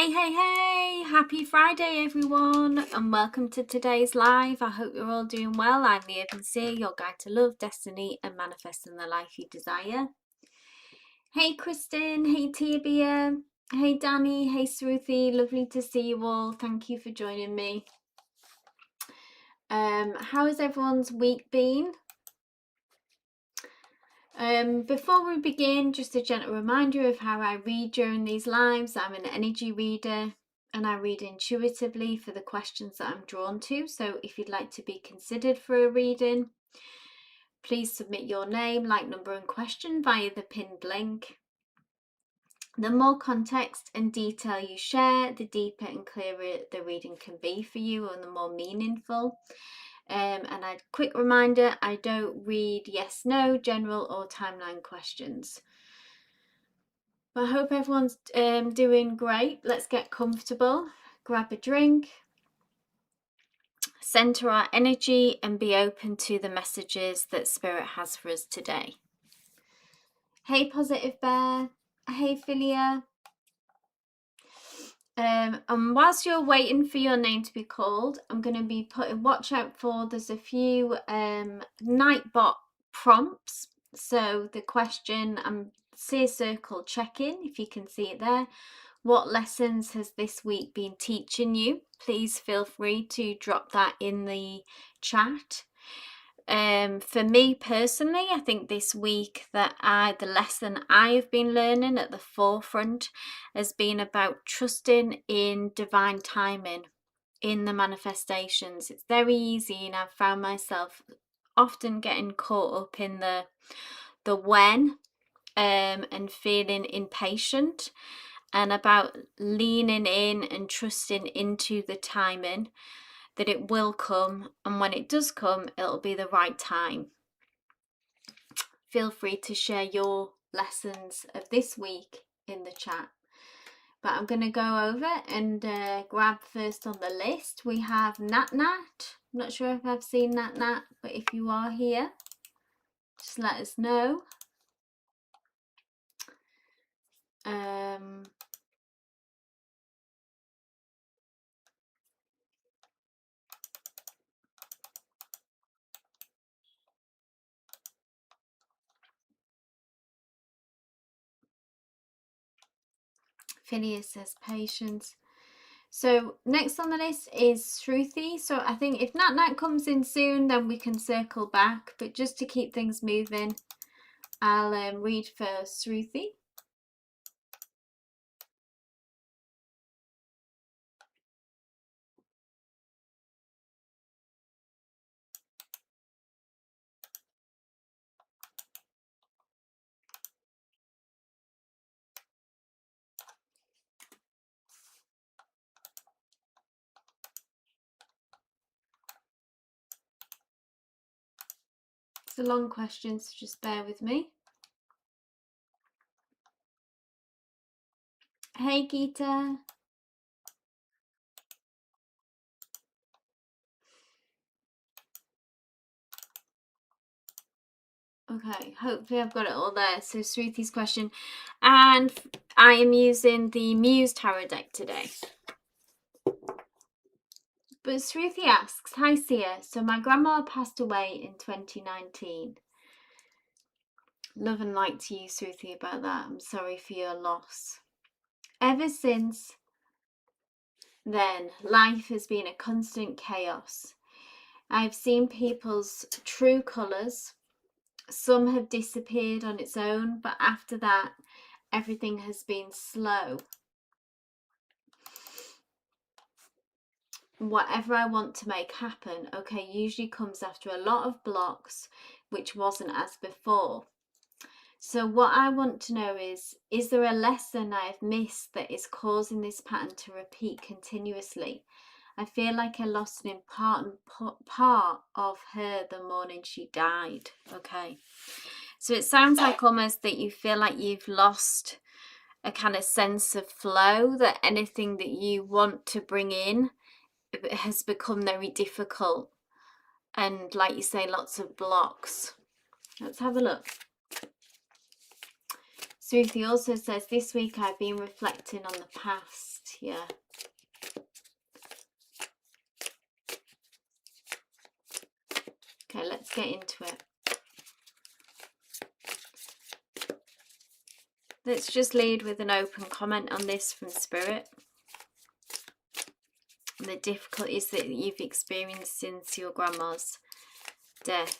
Hey, happy Friday everyone, and welcome to today's live. I hope you're all doing well. I'm the Urban Seer, your guide to love, destiny and manifesting the life you desire. Hey Kristen, hey Tia, hey Danny, hey Sruthi, lovely to see you all. Thank you for joining me. How has everyone's week been? Before we begin, just a gentle reminder of how I read during these lives. I'm an energy reader and I read intuitively for the questions that I'm drawn to. So if you'd like to be considered for a reading, please submit your name, like, number and question via the pinned link. The more context and detail you share, the deeper and clearer the reading can be for you and the more meaningful. And a quick reminder, I don't read yes, no, general or timeline questions. I hope everyone's doing great. Let's get comfortable, grab a drink, center our energy and be open to the messages that Spirit has for us today. Hey Positive Bear, hey Philia. And whilst you're waiting for your name to be called, I'm going to be putting watch out for, there's a few Nightbot prompts. So the question, Seer Circle check-in, if you can see it there. What lessons has this week been teaching you? Please feel free to drop that in the chat. For me personally, I think this week that the lesson I have been learning at the forefront has been about trusting in divine timing in the manifestations. It's very easy, and I've found myself often getting caught up in the when and feeling impatient, and about leaning in and trusting into the timing that it will come, and when it does come, it'll be the right time. Feel free to share your lessons of this week in the chat. But I'm going to go over and grab first on the list. We have Nat. I'm not sure if I've seen Nat, but if you are here, just let us know. Phineas says patience. So next on the list is Shruti. So I think if Nat comes in soon, then we can circle back. But just to keep things moving, I'll read for Shruti. It's a long question, so just bear with me. Hey Geeta. Okay, hopefully I've got it all there. So Sruti's question, and I am using the Muse Tarot deck today. But Shruti asks, hi Seer, so my grandma passed away in 2019. Love and light to you, Shruti, about that. I'm sorry for your loss. Ever since then, life has been a constant chaos. I've seen people's true colours. Some have disappeared on its own, but after that, everything has been slow. Whatever I want to make happen, okay, usually comes after a lot of blocks, which wasn't as before. So what I want to know is there a lesson I have missed that is causing this pattern to repeat continuously? I feel like I lost an important part of her the morning she died. Okay, so it sounds like almost that you feel like you've lost a kind of sense of flow, that anything that you want to bring in has become very difficult, and like you say, lots of blocks. Let's have a look. Sruthi also says, this week I've been reflecting on the past. here. Okay, let's get into it. Let's just lead with an open comment on this from Spirit. The difficulties that you've experienced since your grandma's death.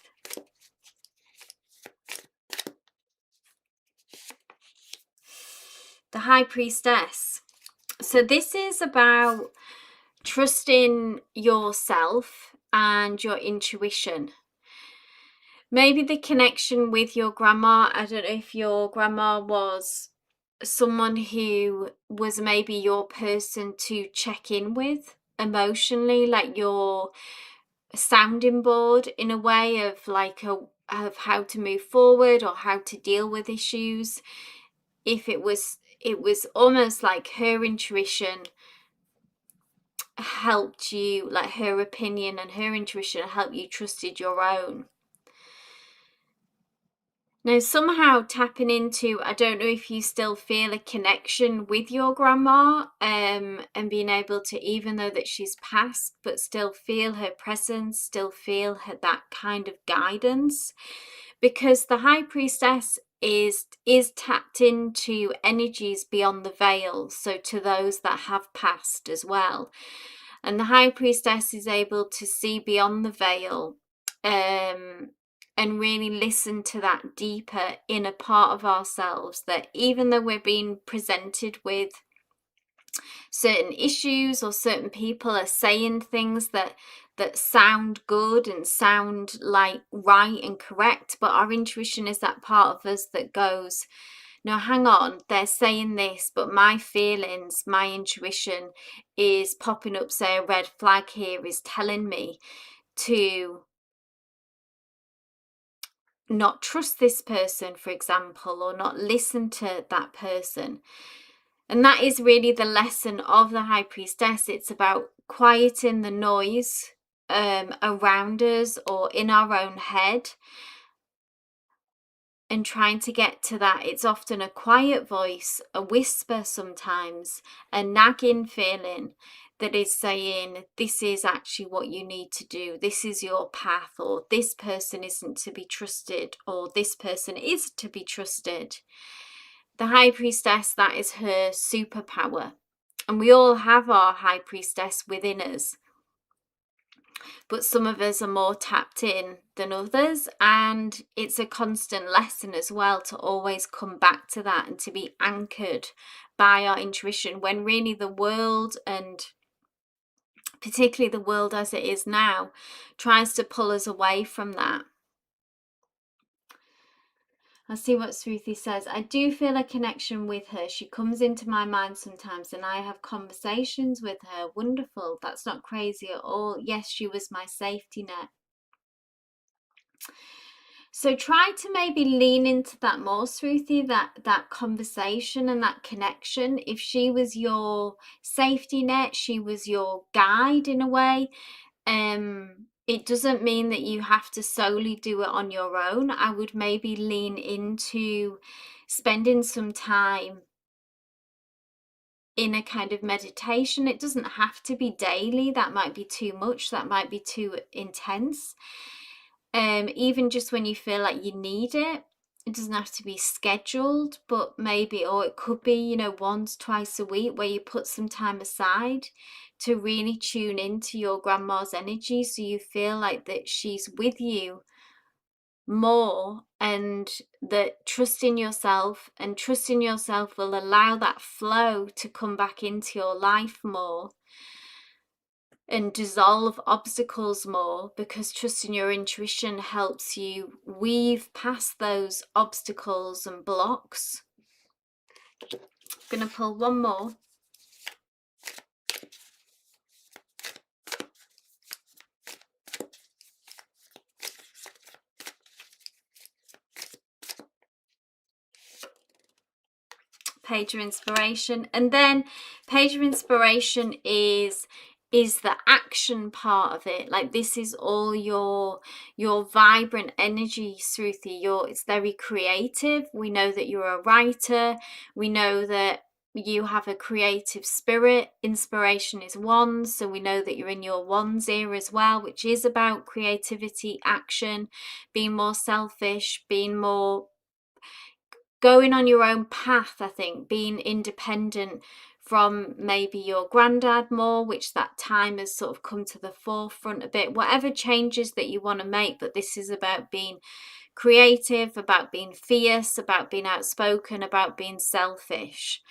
The High Priestess. So this is about trusting yourself and your intuition. Maybe the connection with your grandma. I don't know if your grandma was someone who was maybe your person to check in with emotionally, like your sounding board in a way of of how to move forward or how to deal with issues. If it was almost like her intuition helped you, like her opinion and her intuition helped you trusted your own. Now, somehow tapping into, I don't know if you still feel a connection with your grandma, and being able to, even though that she's passed, but still feel her presence, still feel that kind of guidance, because the High Priestess is tapped into energies beyond the veil, so to those that have passed as well. And the High Priestess is able to see beyond the veil, and really listen to that deeper inner part of ourselves, that even though we're being presented with certain issues or certain people are saying things that sound good and sound like right and correct, but our intuition is that part of us that goes, no, hang on, they're saying this, but my feelings, my intuition is popping up, say a red flag here is telling me to not trust this person, for example, or not listen to that person. And that is really the lesson of the High Priestess. It's about quieting the noise around us or in our own head, and trying to get to that. It's often a quiet voice, a whisper sometimes, a nagging feeling that is saying, this is actually what you need to do. This is your path, or this person isn't to be trusted, or this person is to be trusted. The High Priestess, that is her superpower. And we all have our High Priestess within us. But some of us are more tapped in than others, and it's a constant lesson as well to always come back to that and to be anchored by our intuition, when really the world, and particularly the world as it is now, tries to pull us away from that. I'll see what Sruthi says. I do feel a connection with her. She comes into my mind sometimes and I have conversations with her. Wonderful. That's not crazy at all. Yes, she was my safety net. So try to maybe lean into that more, Sruthi, that conversation and that connection. If she was your safety net, she was your guide in a way, it doesn't mean that you have to solely do it on your own. I would maybe lean into spending some time in a kind of meditation. It doesn't have to be daily. That might be too much. That might be too intense. Even just when you feel like you need it. It doesn't have to be scheduled, but maybe, or it could be, once, twice a week, where you put some time aside to really tune into your grandma's energy, so you feel like that she's with you more, and that trusting yourself will allow that flow to come back into your life more and dissolve obstacles more, because trusting your intuition helps you weave past those obstacles and blocks. I'm going to pull one more. Page of Inspiration. And then Page of Inspiration is the action part of it. Like, this is all your vibrant energy, Sruthi. It's very creative. We know that you're a writer. We know that you have a creative spirit. Inspiration is wands, so we know that you're in your wands era as well, which is about creativity, action, being more selfish, being more going on your own path. I think being independent from maybe your granddad more, which that time has sort of come to the forefront a bit. Whatever changes that you want to make, but this is about being creative, about being fierce, about being outspoken, about being selfish.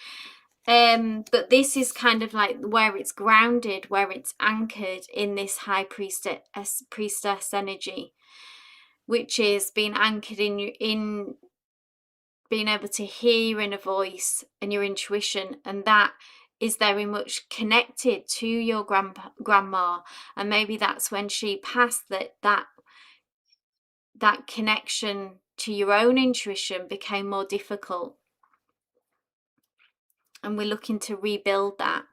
But this is kind of like where it's grounded, where it's anchored in this high priestess energy, which is being anchored in being able to hear your inner voice and your intuition, and that is very much connected to your grandma, and maybe that's when she passed that connection to your own intuition became more difficult, and we're looking to rebuild that.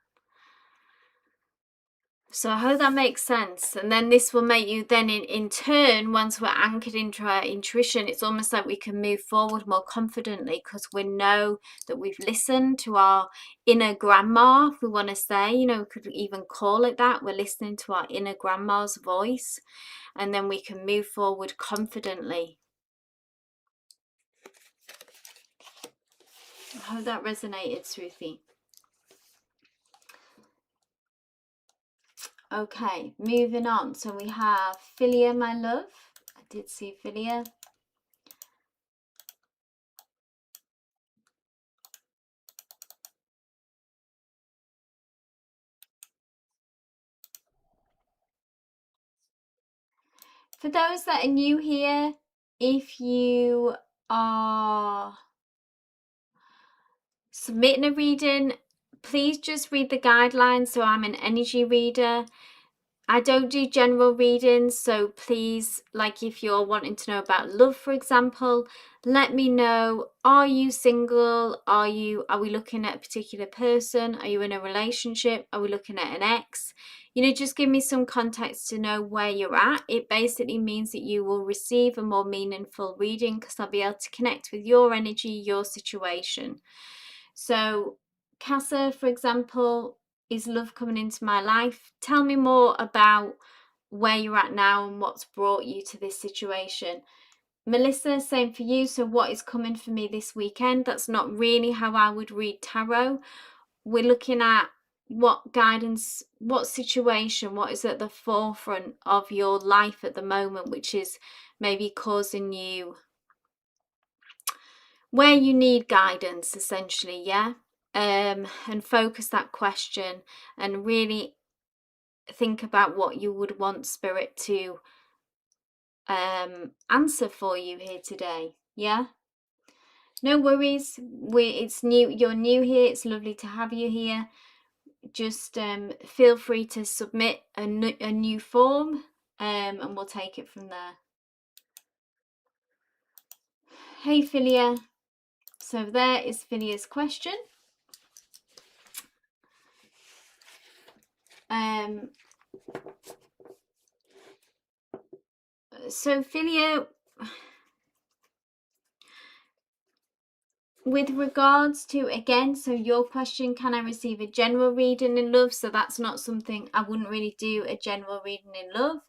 So I hope that makes sense. And then this will make you then in turn, once we're anchored into our intuition, it's almost like we can move forward more confidently because we know that we've listened to our inner grandma, if we want to say, we could even call it that. We're listening to our inner grandma's voice, and then we can move forward confidently. I hope that resonated, Sruthi. Okay, moving on. So we have Philia, my love. I did see Philia. For those that are new here, if you are submitting a reading, please just read the guidelines. So I'm an energy reader. I don't do general readings, so please, like if you're wanting to know about love, for example, let me know. Are you single? Are we looking at a particular person? Are you in a relationship? Are we looking at an ex? Just give me some context to know where you're at. It basically means that you will receive a more meaningful reading because I'll be able to connect with your energy, your situation. So Casa, for example, is love coming into my life? Tell me more about where you're at now and what's brought you to this situation. Melissa, same for you. So what is coming for me this weekend? That's not really how I would read tarot. We're looking at what guidance, what situation, what is at the forefront of your life at the moment, which is maybe causing you where you need guidance, essentially, yeah? And focus that question and really think about what you would want Spirit to answer for you here today. Yeah, no worries. It's new, you're new here, it's lovely to have you here. Just feel free to submit a new form, and we'll take it from there. Hey Philia, so there is Philia's question. So Philia, with regards to, again, so your question, can I receive a general reading in love? So that's not something, I wouldn't really do a general reading in love.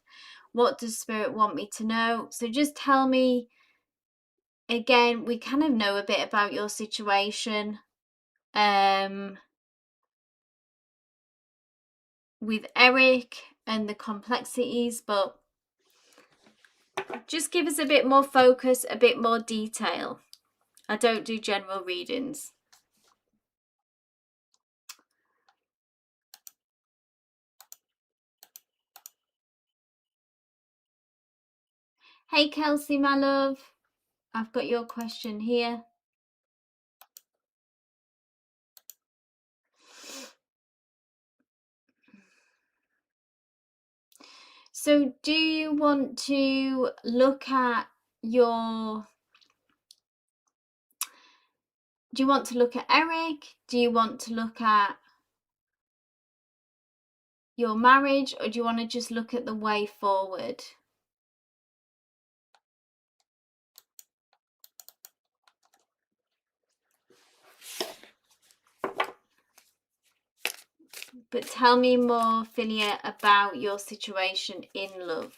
What does Spirit want me to know? So just tell me, again, we kind of know a bit about your situation with Eric and the complexities, but just give us a bit more focus, a bit more detail. I don't do general readings. Hey Kelsey, my love, I've got your question here. So do you want to look at your, do you want to look at Eric? Do you want to look at your marriage, or do you want to just look at the way forward? But tell me more, Philia, about your situation in love.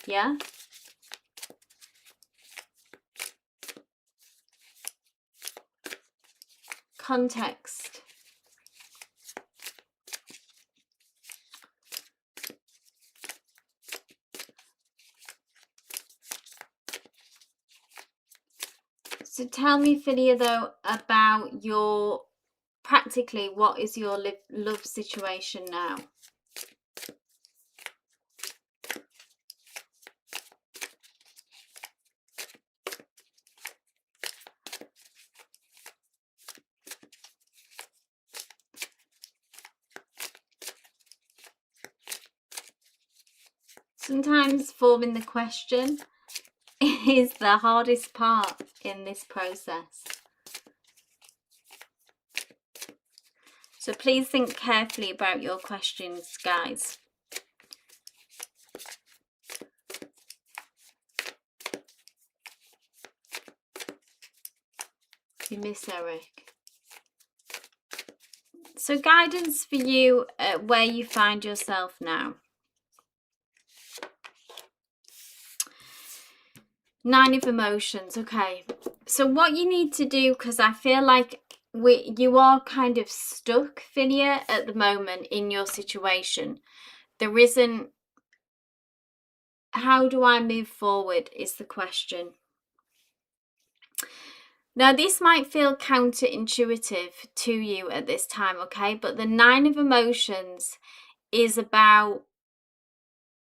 Yeah? Context. So tell me, Philia, though, about your, practically, what is your love situation now? Sometimes forming the question is the hardest part in this process. So please think carefully about your questions, guys. You miss Eric. So guidance for you where you find yourself now. 9 of emotions. Okay. So what you need to do, because I feel like you are kind of stuck, Philia, at the moment in your situation. There isn't, how do I move forward is the question. Now, this might feel counterintuitive to you at this time, okay? But the 9 of emotions is about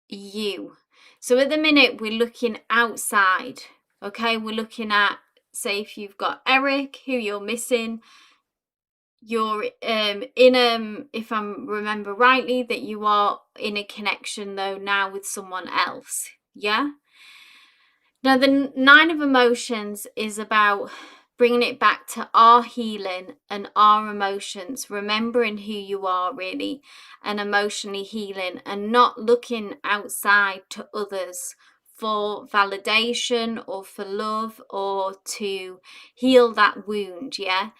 you. So at the minute, we're looking outside, okay? We're looking at, say, if you've got Eric, who you're missing, you're if I remember rightly, that you are in a connection, though, now with someone else, yeah? Now, the 9 of emotions is about bringing it back to our healing and our emotions, remembering who you are really, and emotionally healing, and not looking outside to others for validation or for love or to heal that wound, yeah?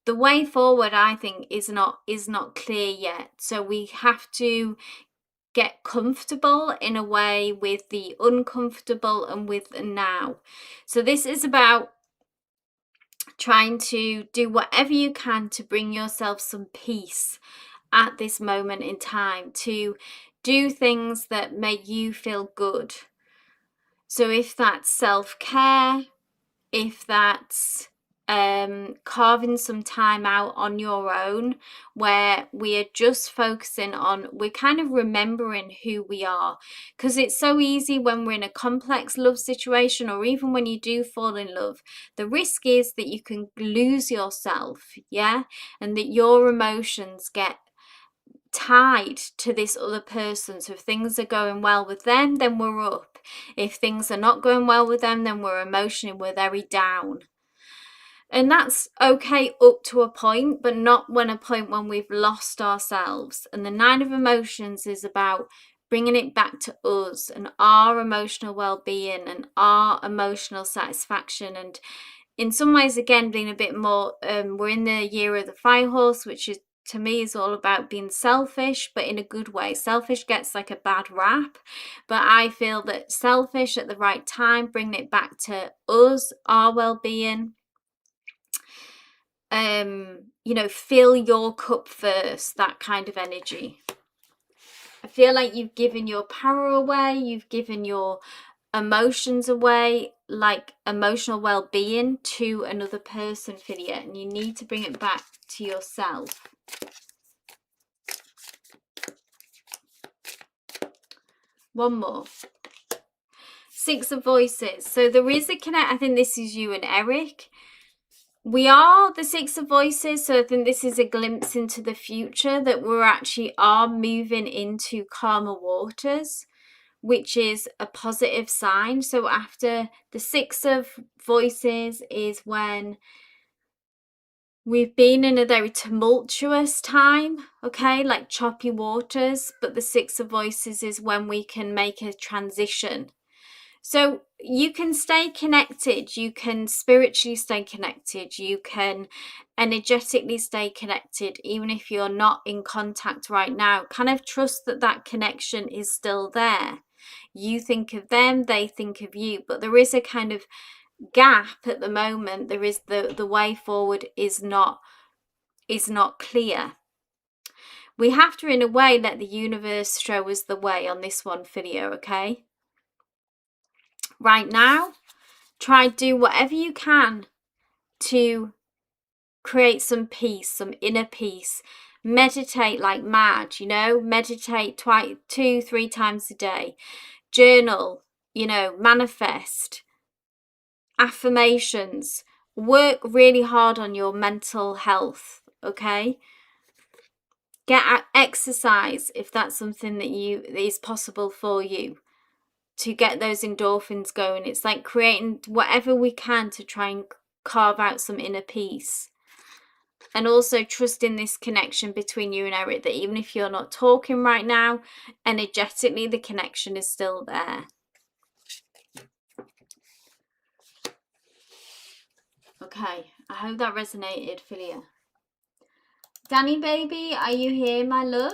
The way forward, I think, is not clear yet. So we have to get comfortable in a way with the uncomfortable and with the now. So this is about trying to do whatever you can to bring yourself some peace at this moment in time, to do things that make you feel good. So if that's self-care, if that's carving some time out on your own where we are just focusing on, we're kind of remembering who we are, because it's so easy when we're in a complex love situation, or even when you do fall in love, the risk is that you can lose yourself, yeah, and that your emotions get tied to this other person. So if things are going well with them, then we're up. If things are not going well with them, then we're very down. And that's okay up to a point, but not when we've lost ourselves. And the 9 of emotions is about bringing it back to us and our emotional well-being and our emotional satisfaction. And in some ways, again, being a bit more, we're in the year of the fire horse, which is, to me, is all about being selfish, but in a good way. Selfish gets like a bad rap, but I feel that selfish at the right time, bringing it back to us, our well-being. Fill your cup first, that kind of energy. I feel like you've given your power away, you've given your emotions away, like emotional well-being, to another person, Philia, and you need to bring it back to yourself. One more. 6 of voices. So there is a connect. I think this is you and Eric. We are the 6 of voices, so I think this is a glimpse into the future, that we're actually are moving into calmer waters, which is a positive sign. So after the 6 of voices is when we've been in a very tumultuous time, okay, like choppy waters, but the 6 of voices is when we can make a transition. So you can stay connected, you can spiritually stay connected, you can energetically stay connected, even if you're not in contact right now. Kind of trust that that connection is still there. You think of them, they think of you, but there is a kind of gap at the moment. There is the way forward is not clear. We have to, in a way, let the universe show us the way on this one, Filio, okay? Right now, try do whatever you can to create some peace, some inner peace. Meditate like mad, you know, meditate 2-3 times a day. Journal, you know, manifest, affirmations. Work really hard on your mental health, okay? Get exercise if that's something that is possible for you, to get those endorphins going. It's like creating whatever we can to try and carve out some inner peace. And also trust in this connection between you and Eric, that even if you're not talking right now, energetically the connection is still there. Okay, I hope that resonated, Philia. Danny baby, are you here, my love?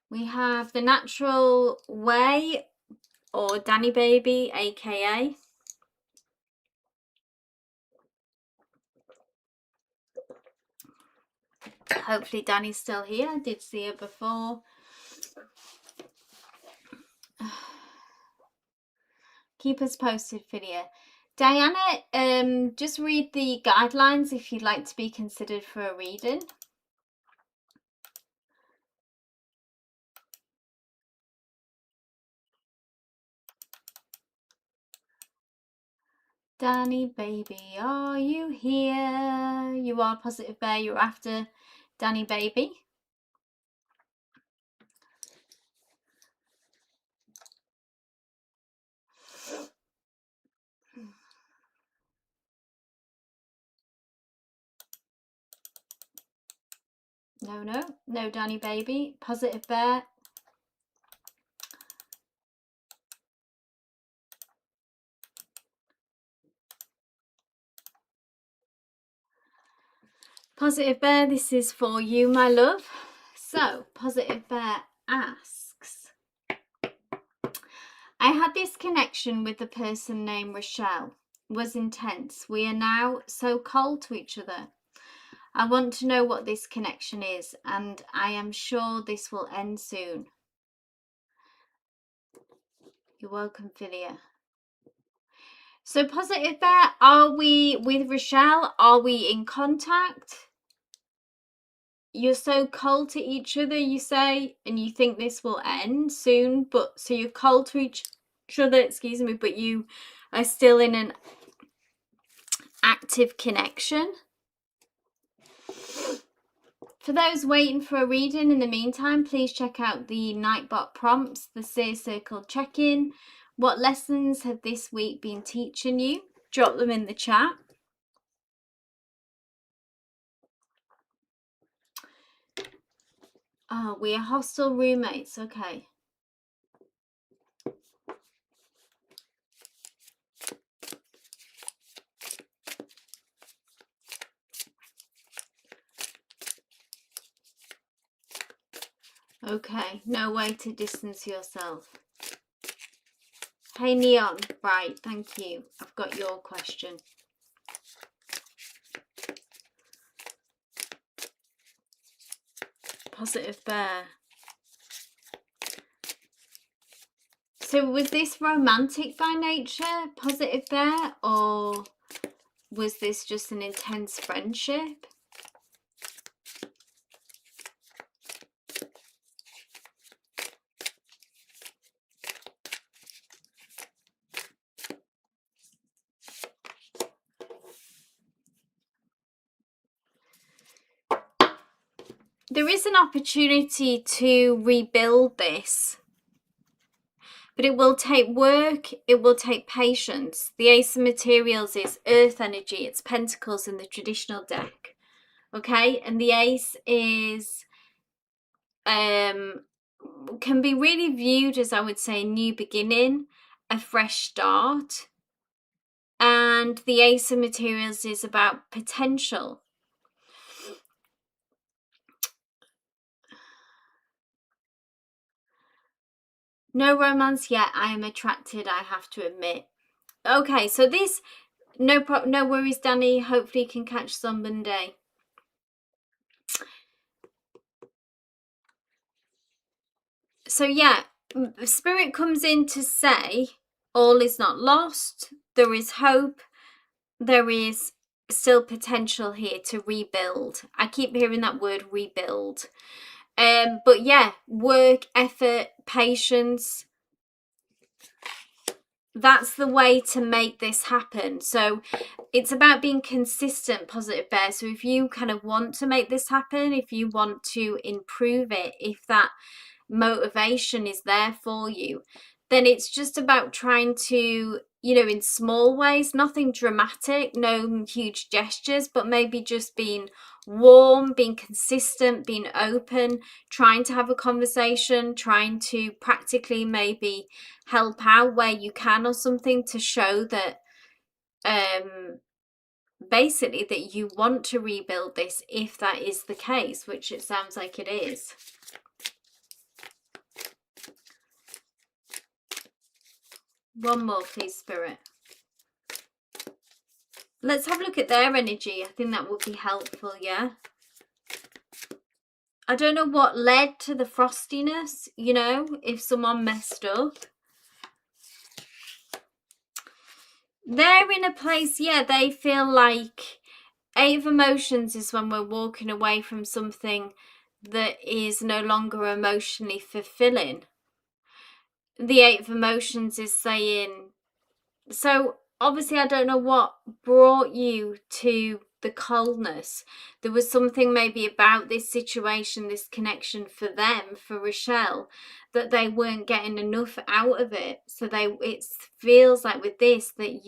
We have the natural way, or Danny baby, aka. Hopefully Danny's still here. I did see her before. Keep us posted, Philia. Diana, just read the guidelines if you'd like to be considered for a reading. Danny baby, are you here? You are Positive Bear. You're after Danny baby. No Danny baby. Positive Bear. Positive Bear, this is for you, my love. So, Positive Bear asks, I had this connection with a person named Rochelle. Was intense. We are now so cold to each other. I want to know what this connection is, and I am sure this will end soon. You're welcome, Philia. So, Positive Bear, are we with Rochelle? Are we in contact? You're so cold to each other, you say, and you think this will end soon, but so you're cold to each other, excuse me, but you are still in an active connection. For those waiting for a reading in the meantime, please check out the Nightbot prompts, the Seer Circle check-in. What lessons have this week been teaching you? Drop them in the chat. Oh, we are hostile roommates. Okay. Okay, no way to distance yourself. Hey Neon, right, thank you. I've got your question. Positive Bear. So was this romantic by nature, Positive Bear, or was this just an intense friendship? There is an opportunity to rebuild this, but it will take work, it will take patience. The Ace of Materials is Earth energy, it's Pentacles in the traditional deck, okay? And the Ace is can be really viewed as, I would say, a new beginning, a fresh start. And the Ace of Materials is about potential. No romance yet. I am attracted, I have to admit. Okay, so this, no worries, Danny. Hopefully you can catch some Monday. So yeah, Spirit comes in to say all is not lost. There is hope. There is still potential here to rebuild. I keep hearing that word, rebuild. But yeah, work, effort, patience. That's the way to make this happen. So it's about being consistent, Positive Bear. So if you kind of want to make this happen, if you want to improve it, if that motivation is there for you, then it's just about trying to, you know, in small ways, nothing dramatic, no huge gestures, but maybe just being warm, being consistent, being open, trying to have a conversation, trying to practically maybe help out where you can or something to show that basically that you want to rebuild this, if that is the case, which it sounds like it is. One more, please, Spirit. Let's have a look at their energy. I think that would be helpful, yeah? I don't know what led to the frostiness, you know, if someone messed up. They're in a place, yeah, they feel like 8 of Emotions is when we're walking away from something that is no longer emotionally fulfilling. The 8 of Emotions is saying, so obviously I don't know what brought you to the coldness. There was something maybe about this situation, this connection for them, for Rochelle, that they weren't getting enough out of it. So it feels like with this that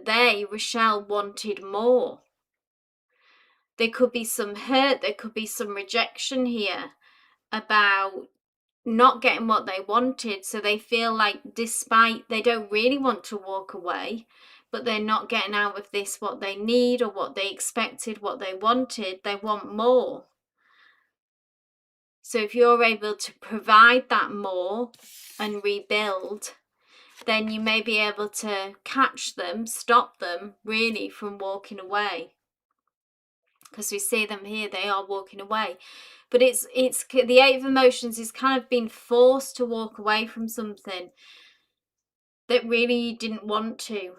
they, Rochelle, wanted more. There could be some hurt, there could be some rejection here about not getting what they wanted. So they feel like, despite they don't really want to walk away, but they're not getting out of this what they need or what they expected, what they wanted, they want more. So if you're able to provide that more and rebuild, then you may be able to catch them, stop them really from walking away. Because we see them here, they are walking away. But it's the 8 of Emotions is kind of being forced to walk away from something that really you didn't want to.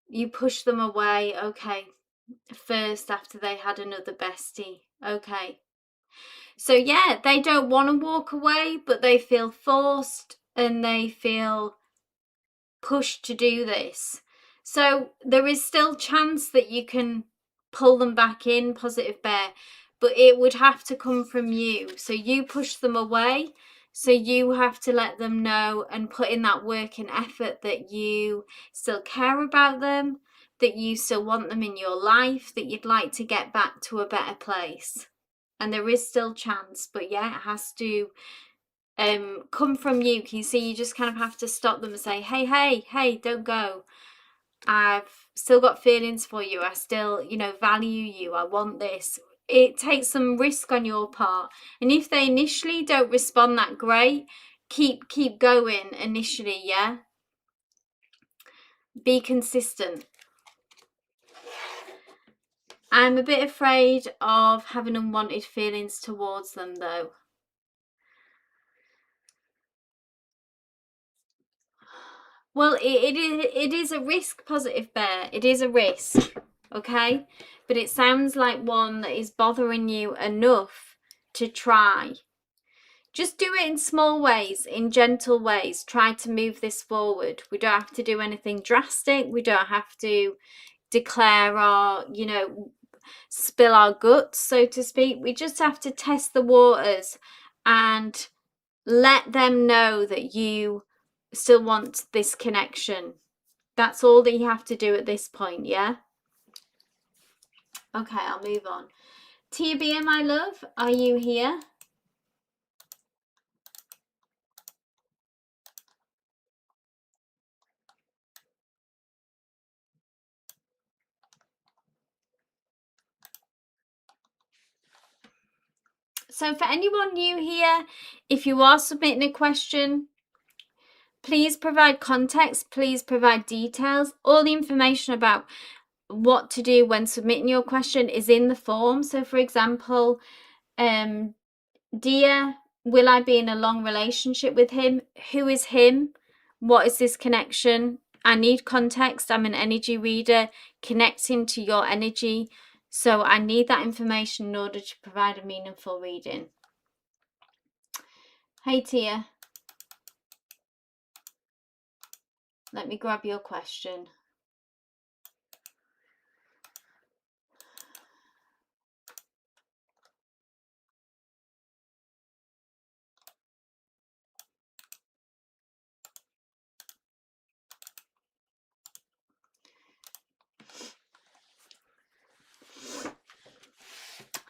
You push them away, okay, first after they had another bestie, okay. So yeah, they don't want to walk away, but they feel forced and they feel pushed to do this. So there is still chance that you can pull them back in, Positive Bear, but it would have to come from you. So you push them away, so you have to let them know and put in that work and effort that you still care about them, that you still want them in your life, that you'd like to get back to a better place. And there is still chance, but yeah, it has to come from you. Can you see, you just kind of have to stop them and say, hey, don't go. I've still got feelings for you. I still, you know, value you. I want this. It takes some risk on your part. And if they initially don't respond that great, keep going initially, yeah? Be consistent. I'm a bit afraid of having unwanted feelings towards them, though. Well, it is a risk, Positive Bear. It is a risk, okay? But it sounds like one that is bothering you enough to try. Just do it in small ways, in gentle ways. Try to move this forward. We don't have to do anything drastic. We don't have to declare our, you know, spill our guts, so to speak. We just have to test the waters and let them know that you still want this connection. That's all that you have to do at this point, yeah? Okay, I'll move on. TB, my love, are you here? So for anyone new here, if you are submitting a question, please provide context, please provide details. All the information about what to do when submitting your question is in the form. So for example, dear, will I be in a long relationship with him? Who is him? What is this connection? I need context. I'm an energy reader connecting to your energy. So I need that information in order to provide a meaningful reading. Hey Tia, let me grab your question.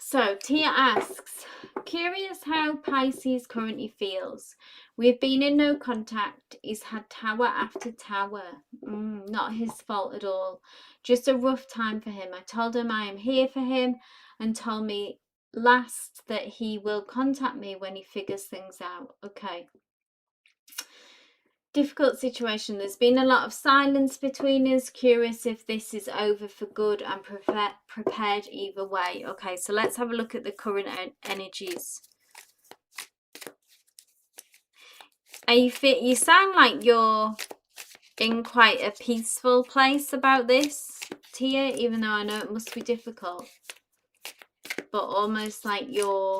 So Tia asks, curious how Pisces currently feels. We've been in no contact. He's had tower after tower. Not his fault at all. Just a rough time for him. I told him I am here for him and told me last that he will contact me when he figures things out. Okay. Difficult situation. There's been a lot of silence between us. Curious if this is over for good. I'm prepared either way. Okay, so let's have a look at the current energies. You sound like you're in quite a peaceful place about this, Tia, even though I know it must be difficult. But almost like you're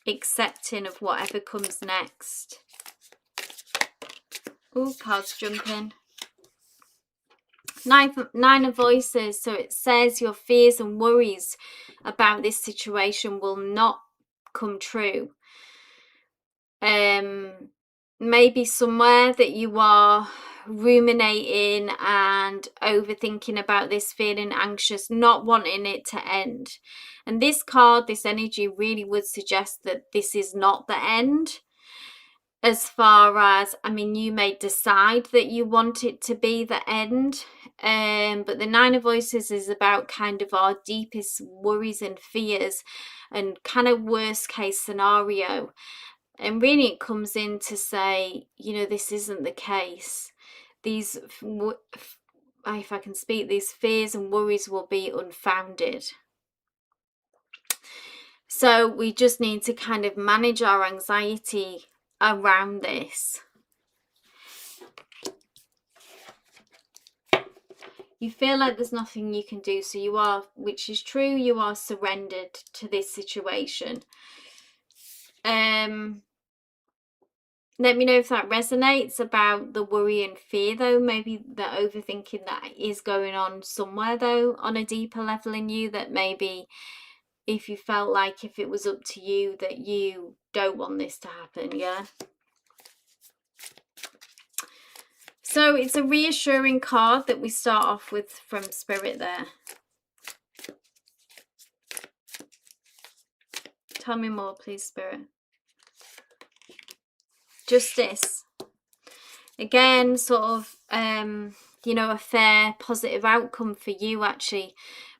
accepting of whatever comes next. Oh, cards jumping. Nine of Voices. So it says your fears and worries about this situation will not come true. Maybe somewhere that you are ruminating and overthinking about this, feeling anxious, not wanting it to end. And this card, this energy really would suggest that this is not the end. As far as, I mean, you may decide that you want it to be the end. But the Nine of Voices is about kind of our deepest worries and fears and kind of worst case scenario. And really it comes in to say, you know, this isn't the case. These, if I can speak, these fears and worries will be unfounded. So we just need to kind of manage our anxiety around this. You feel like there's nothing you can do, so you are, which is true, you are surrendered to this situation. Let me know if that resonates about the worry and fear, though. Maybe the overthinking that is going on somewhere, though, on a deeper level in you, that maybe if you felt like if it was up to you that you don't want this to happen, yeah? So it's a reassuring card that we start off with from Spirit there. Tell me more, please, Spirit. Justice. Again, sort of, you know, a fair, positive outcome for you, actually.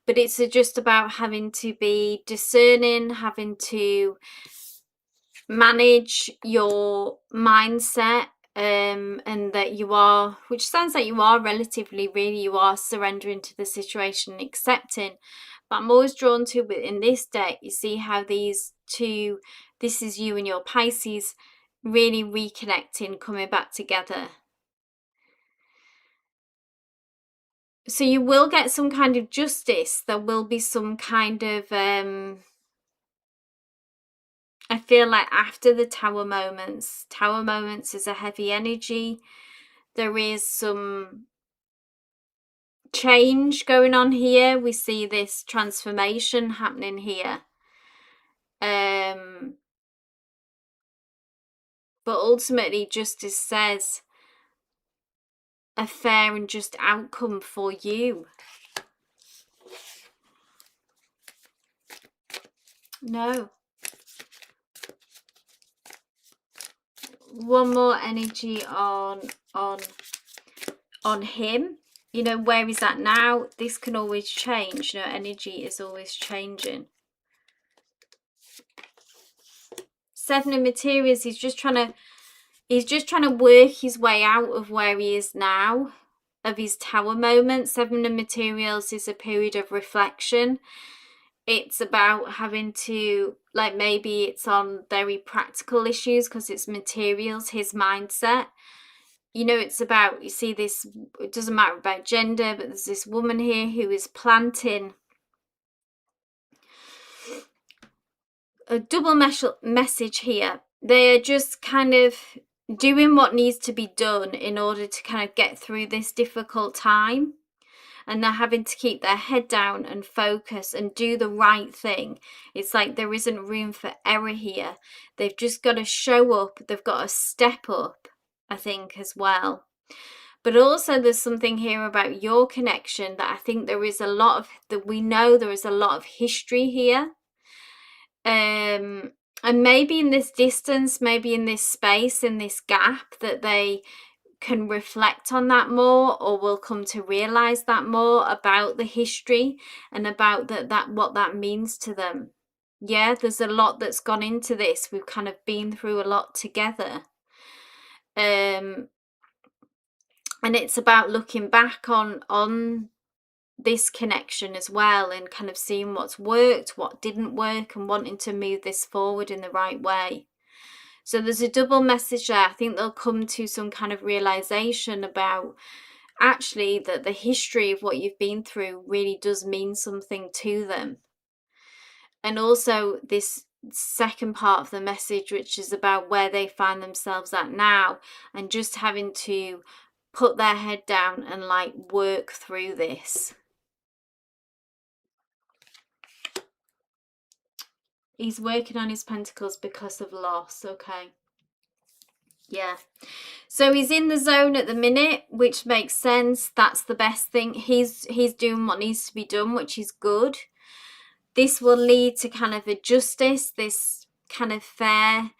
But it's just about having to be discerning, having to manage your mindset, and that you are, which sounds like you are relatively, really, you are surrendering to the situation, accepting. But I'm always drawn to, in this deck, you see how these two, this is you and your Pisces, really reconnecting, coming back together. So you will get some kind of justice. There will be some kind of, I feel like after the Tower moments is a heavy energy. There is some change going on here. We see this transformation happening here. But ultimately, justice says a fair and just outcome for you. No. One more energy on him. you know, where he's at now, this can always change. You know, energy is always changing. Seven of Materials, he's just trying to work his way out of where he is now, of his Tower moment. Seven of Materials is a period of reflection. It's about having to, like, maybe it's on very practical issues because it's materials, his mindset. You know, it's about, you see this, it doesn't matter about gender, but there's this woman here who is planting a double message here. They are just kind of doing what needs to be done in order to kind of get through this difficult time. And they're having to keep their head down and focus and do the right thing. It's like there isn't room for error here. They've just got to show up. They've got to step up, I think, as well. But also there's something here about your connection that I think there is a lot of, that we know there is a lot of history here. And maybe in this distance, maybe in this space, in this gap, that they can reflect on that more, or will come to realize that more about the history and about that what that means to them. Yeah, there's a lot that's gone into this. We've kind of been through a lot together. And it's about looking back on this connection as well, and kind of seeing what's worked, what didn't work, and wanting to move this forward in the right way. So there's a double message there. I think they'll come to some kind of realization about actually that the history of what you've been through really does mean something to them. And also this second part of the message, which is about where they find themselves at now, and just having to put their head down and like work through this. He's working on his pentacles because of loss. Okay. Yeah. So he's in the zone at the minute, which makes sense. That's the best thing. He's doing what needs to be done, which is good. This will lead to kind of a justice, this kind of fair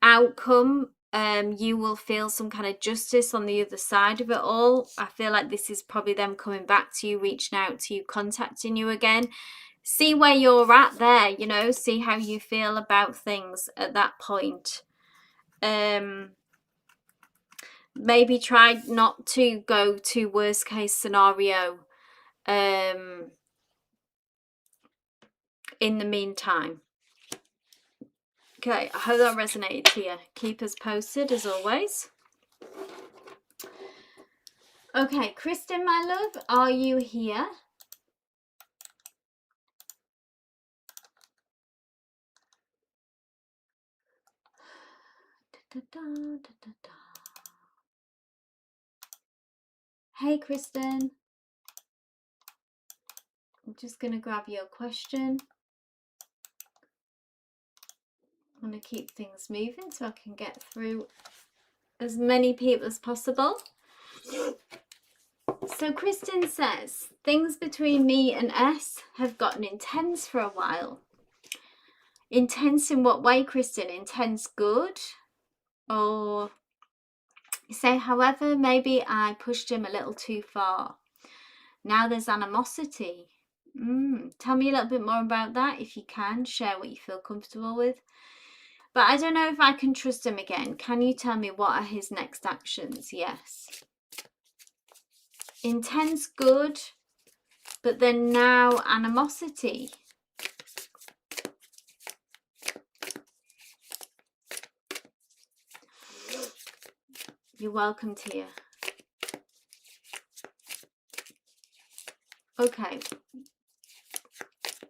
outcome. You will feel some kind of justice on the other side of it all. I feel like this is probably them coming back to you, reaching out to you, contacting you again. See where you're at there, you know, see how you feel about things at that point. Maybe try not to go to worst case scenario in the meantime. Okay, I hope that resonated here. Keep us posted as always. Okay, Kristen, my love, are you here? Hey, Kristen. I'm just going to grab your question. I'm going to keep things moving so I can get through as many people as possible. So Kristen says, things between me and S have gotten intense for a while. Intense in what way, Kristen? Intense good? Or you say, however, maybe I pushed him a little too far. Now there's animosity. Tell me a little bit more about that if you can. Share what you feel comfortable with. But I don't know if I can trust him again. Can you tell me what are his next actions? Yes. Intense good, but then now animosity. You're welcome, Tia. Okay.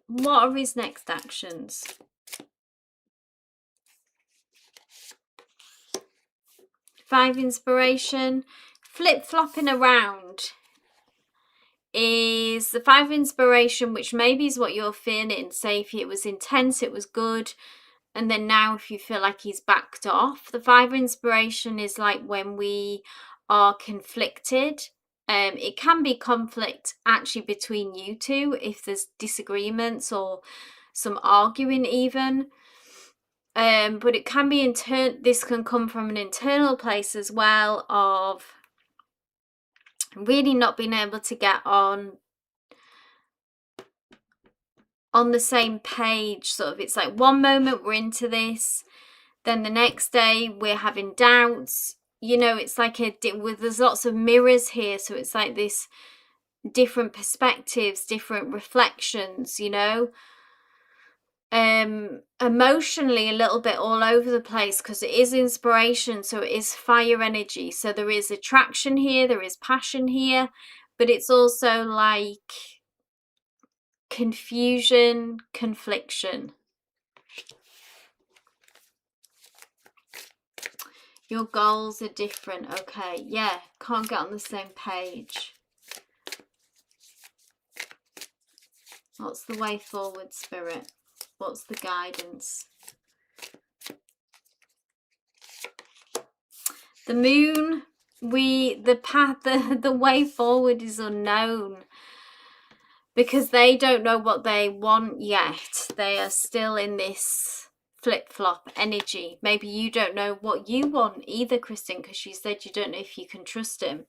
What are his next actions? Five inspiration. Flip-flopping around is the five inspiration, which maybe is what you're feeling. Say if it was intense, it was good. And then now if you feel like he's backed off. The five inspiration is like when we are conflicted. It can be conflict actually between you two if there's disagreements or some arguing even. But it can be this can come from an internal place as well of really not being able to get on the same page. Sort of, it's like one moment we're into this, then the next day we're having doubts. You know, it's like there's lots of mirrors here, so it's like this different perspectives, different reflections, you know. Emotionally a little bit all over the place, because it is inspiration, so it is fire energy, so there is attraction here, there is passion here, but it's also like confusion, confliction. Your goals are different. Okay, yeah, can't get on the same page. What's the way forward, Spirit? What's the guidance? The moon, the path, the way forward is unknown, because they don't know what they want yet. They are still in this flip-flop energy. Maybe you don't know what you want either, Kristen, because you said you don't know if you can trust him.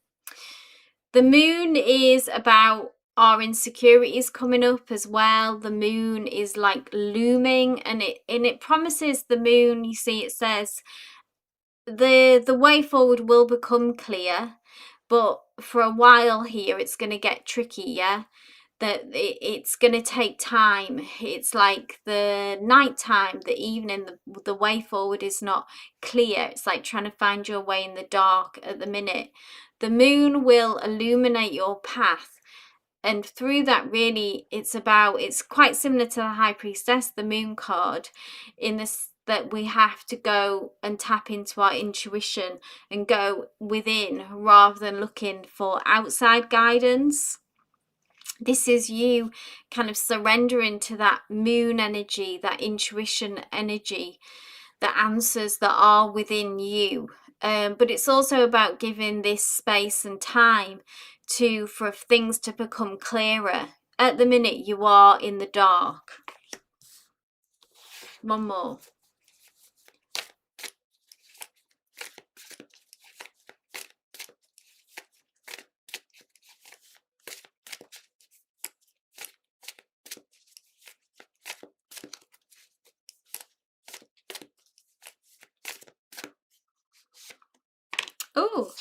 The moon is about our insecurities coming up as well. The moon is like looming, and it promises, the moon, you see, it says the way forward will become clear, but for a while here it's going to get tricky. Yeah, that it's going to take time. It's like the nighttime, the evening, the way forward is not clear. It's like trying to find your way in the dark at the minute. The moon will illuminate your path, and through that, really, it's quite similar to the High Priestess, the moon card, in this, that we have to go and tap into our intuition and go within rather than looking for outside guidance. This is you kind of surrendering to that moon energy, that intuition energy, the answers that are within you. But it's also about giving this space and time for things to become clearer. At the minute, you are in the dark. One more. Oh,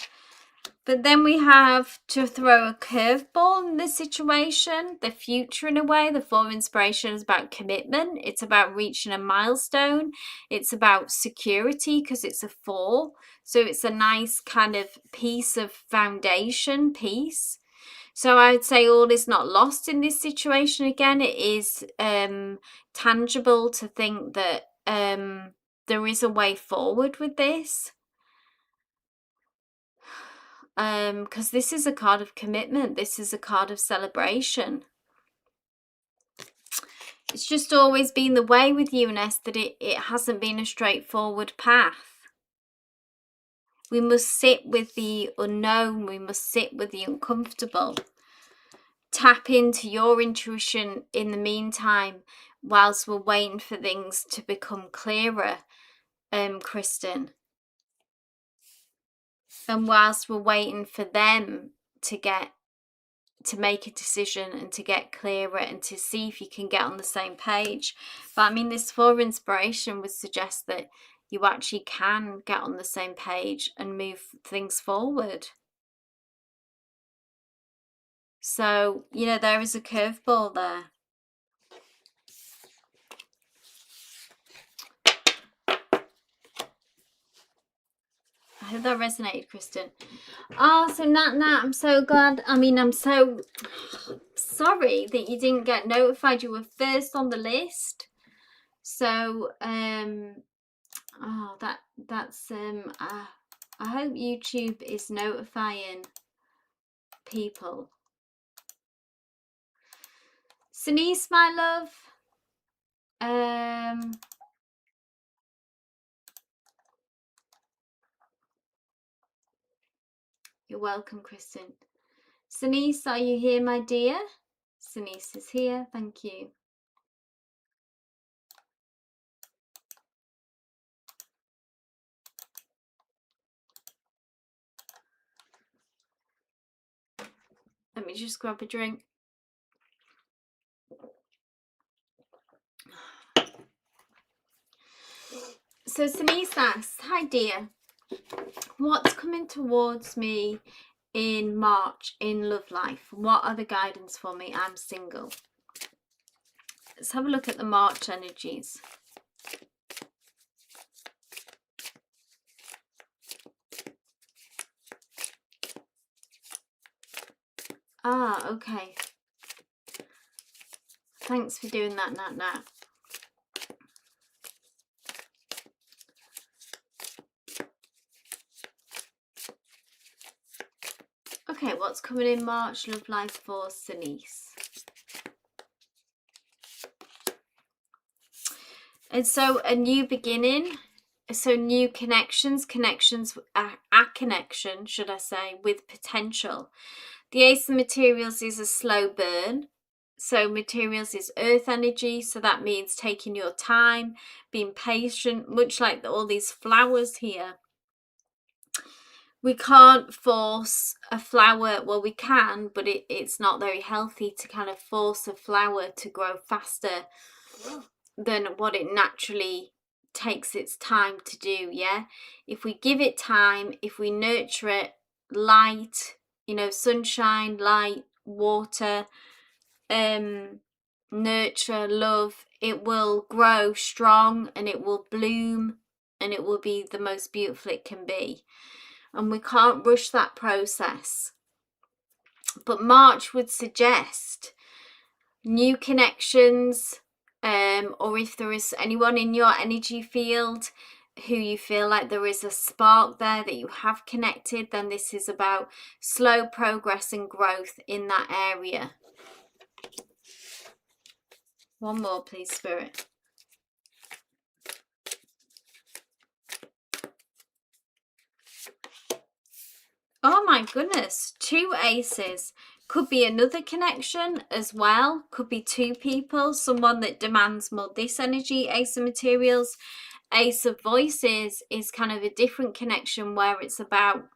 but then we have to throw a curveball in this situation, the future in a way. The Four of Inspiration is about commitment. It's about reaching a milestone. It's about security, because it's a 4. So it's a nice kind of piece of foundation piece. So I would say all is not lost in this situation. Again, it is tangible to think that there is a way forward with this. Because this is a card of commitment. This is a card of celebration. It's just always been the way with you, Ness, that it hasn't been a straightforward path. We must sit with the unknown. We must sit with the uncomfortable. Tap into your intuition in the meantime, whilst we're waiting for things to become clearer, Kristen. And whilst we're waiting for them to make a decision and to get clearer and to see if you can get on the same page. But I mean, this 4 Inspiration would suggest that you actually can get on the same page and move things forward. So, you know, there is a curveball there. I hope that resonated, Kristen. Oh, so Nat, I'm so glad. I mean, I'm so sorry that you didn't get notified. You were first on the list. So, oh, that's I hope YouTube is notifying people. Denise, my love. You're welcome, Kristen. Denise, are you here, my dear? Denise is here. Thank you. Let me just grab a drink. So Denise asks, hi dear, what's coming towards me in March in love life? What are the guidance for me? I'm single. Let's have a look at the March energies. Ah, okay. Thanks for doing that, Nat. Okay, what's coming in March love life for Denise? And so a new beginning, so new connections, a connection, should I say, with potential. The Ace of Materials is a slow burn. So materials is earth energy, so that means taking your time, being patient, much like all these flowers here. We can't force a flower, well we can, but it's not very healthy to kind of force a flower to grow faster than what it naturally takes its time to do. Yeah, if we give it time, if we nurture it, light, you know, sunshine, light, water, nurture, love, it will grow strong and it will bloom and it will be the most beautiful it can be. And we can't rush that process. But March would suggest new connections, or if there is anyone in your energy field who you feel like there is a spark there that you have connected, then this is about slow progress and growth in that area. One more, please, Spirit. Oh my goodness, 2 aces. Could be another connection as well. Could be 2 people, someone that demands more this energy. Ace of Materials. Ace of Voices is kind of a different connection where it's about,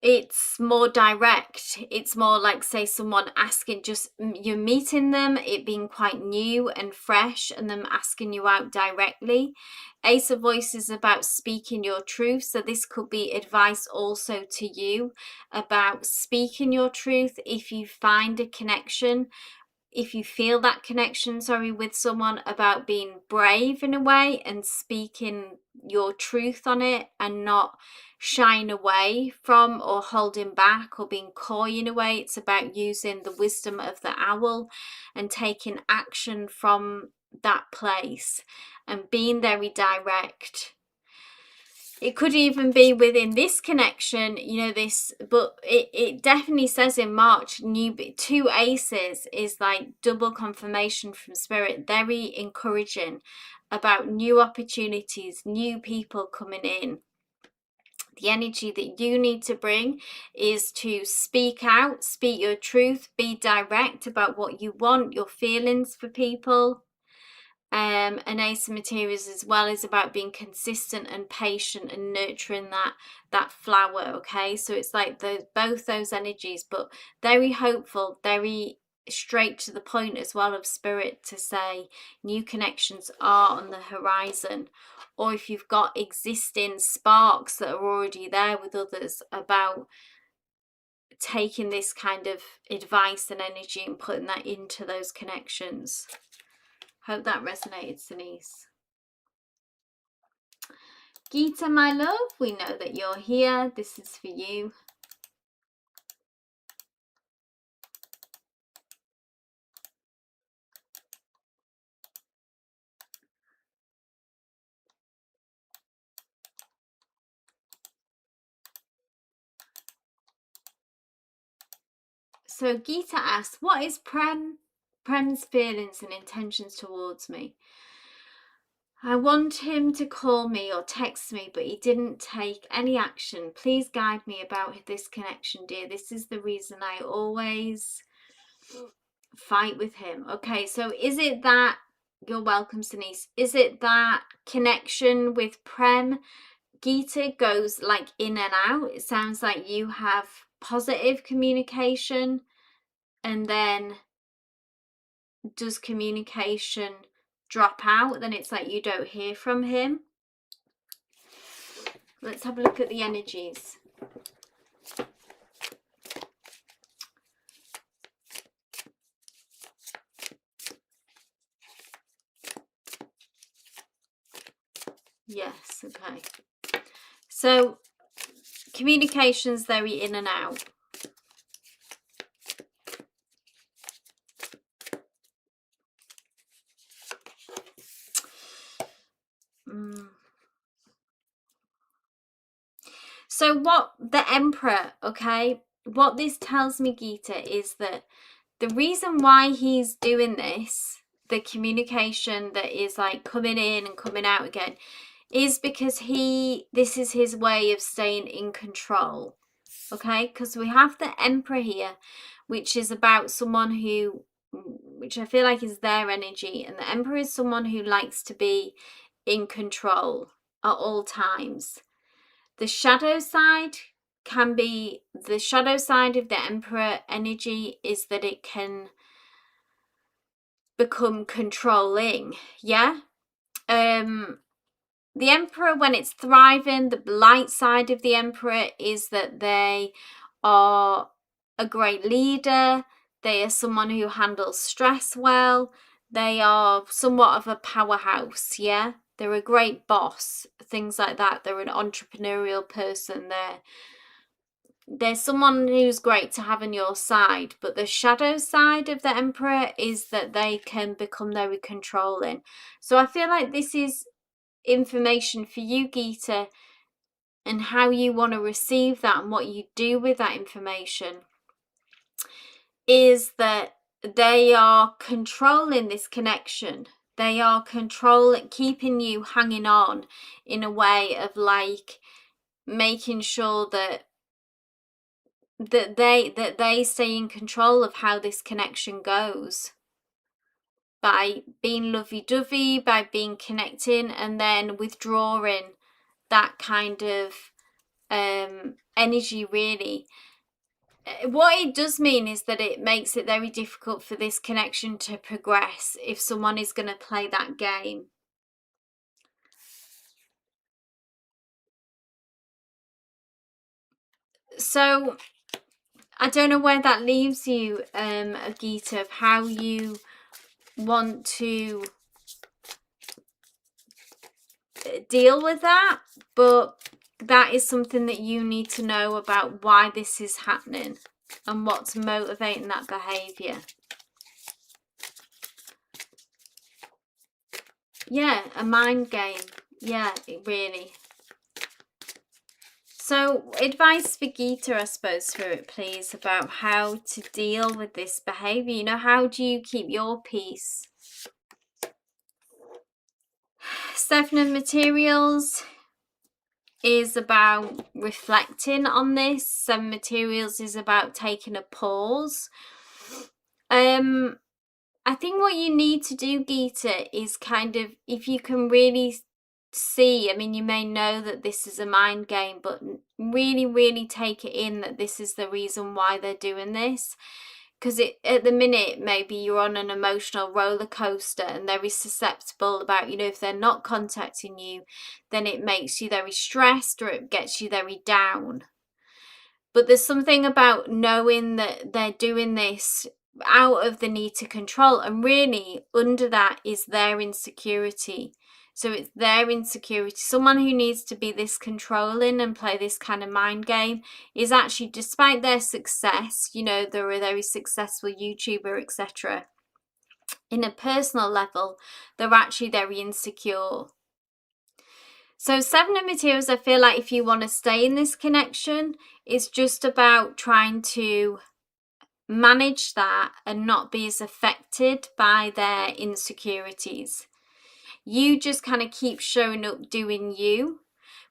it's more direct. It's more like, say, someone asking, just you're meeting them, it being quite new and fresh, and them asking you out directly. Ace of Voices is about speaking your truth. So this could be advice also to you about speaking your truth. If you find a connection, if you feel that connection, with someone, about being brave in a way and speaking your truth on it and not shying away from or holding back or being coy in a way. It's about using the wisdom of the owl and taking action from that place and being very direct. It could even be within this connection, you know, this, but it definitely says in March, 2 aces is like double confirmation from Spirit, very encouraging about new opportunities, new people coming in. The energy that you need to bring is to speak out, speak your truth, be direct about what you want, your feelings for people. An Ace of Materials as well is about being consistent and patient and nurturing that flower. Okay, so it's like both those energies, but very hopeful, very straight to the point as well of Spirit to say new connections are on the horizon. Or if you've got existing sparks that are already there with others, about taking this kind of advice and energy and putting that into those connections. Hope that resonated, Denise. Geeta, my love, we know that you're here. This is for you. So Geeta asks, what is Prem's feelings and intentions towards me? I want him to call me or text me, but he didn't take any action. Please guide me about this connection, dear. This is the reason I always fight with him. Okay, so is it that, you're welcome, Denise, is it that connection with Prem? Geeta goes like in and out. It sounds like you have positive communication, and then does communication drop out, then it's like you don't hear from him. Let's have a look at the energies. Yes, okay. So communication's very in and out. So what the Emperor, okay, what this tells me, Gita, is that the reason why he's doing this, the communication that is like coming in and coming out again, is because this is his way of staying in control. Okay, because we have the Emperor here, which is about someone who, which I feel like is their energy, and the Emperor is someone who likes to be in control at all times. The shadow side can be, the shadow side of the Emperor energy is that it can become controlling. Yeah. The Emperor, when it's thriving, the light side of the Emperor is that they are a great leader. They are someone who handles stress well. They are somewhat of a powerhouse. Yeah. They're a great boss, things like that. They're an entrepreneurial person. There's someone who's great to have on your side, but the shadow side of the Emperor is that they can become very controlling. So I feel like this is information for you, Gita, and how you want to receive that and what you do with that information, is that they are controlling this connection. They are keeping you hanging on in a way of like making sure that they stay in control of how this connection goes, by being lovey-dovey, by being connecting, and then withdrawing that kind of energy. Really, what it does mean is that it makes it very difficult for this connection to progress if someone is going to play that game. So I don't know where that leaves you, Gita, of how you want to deal with that, but that is something that you need to know about why this is happening and what's motivating that behavior. Yeah, a mind game. Yeah, really. So advice for Gita, I suppose, Spirit, please, about how to deal with this behavior. You know, how do you keep your peace? Seven of Materials is about reflecting on this. Seven Materials is about taking a pause. I think what you need to do, Gita, is kind of, if you can really see, I mean, you may know that this is a mind game, but really, really take it in that this is the reason why they're doing this. Because at the minute, maybe you're on an emotional roller coaster and very susceptible about, you know, if they're not contacting you, then it makes you very stressed or it gets you very down. But there's something about knowing that they're doing this out of the need to control, and really under that is their insecurity. So it's their insecurity. Someone who needs to be this controlling and play this kind of mind game is actually, despite their success, you know, they're a very successful YouTuber, etc., in a personal level, they're actually very insecure. So Seven of Materials, I feel like if you want to stay in this connection, it's just about trying to manage that and not be as affected by their insecurities. You just kind of keep showing up doing you,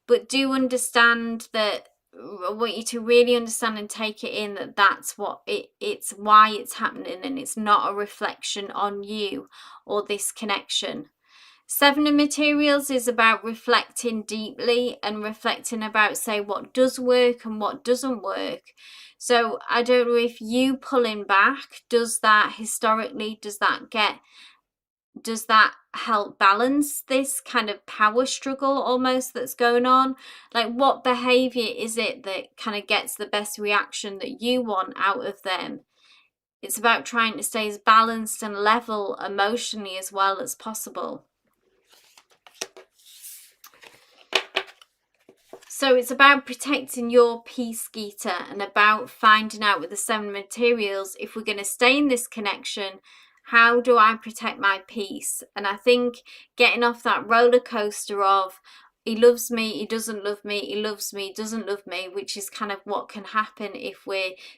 but do understand that, I want you to really understand and take it in that that's what it's why it's happening, and it's not a reflection on you or this connection. Seven of Materials is about reflecting deeply and reflecting about, say, what does work and what doesn't work. So I don't know if you pulling back, does that historically, does that help balance this kind of power struggle almost that's going on? Like, what behavior is it that kind of gets the best reaction that you want out of them? It's about trying to stay as balanced and level emotionally as well as possible. So it's about protecting your peace, Gita, and about finding out with the Seven of Materials, if we're going to stay in this connection, how do I protect my peace? And I think getting off that roller coaster of he loves me, he doesn't love me, he loves me, he doesn't love me, which is kind of what can happen if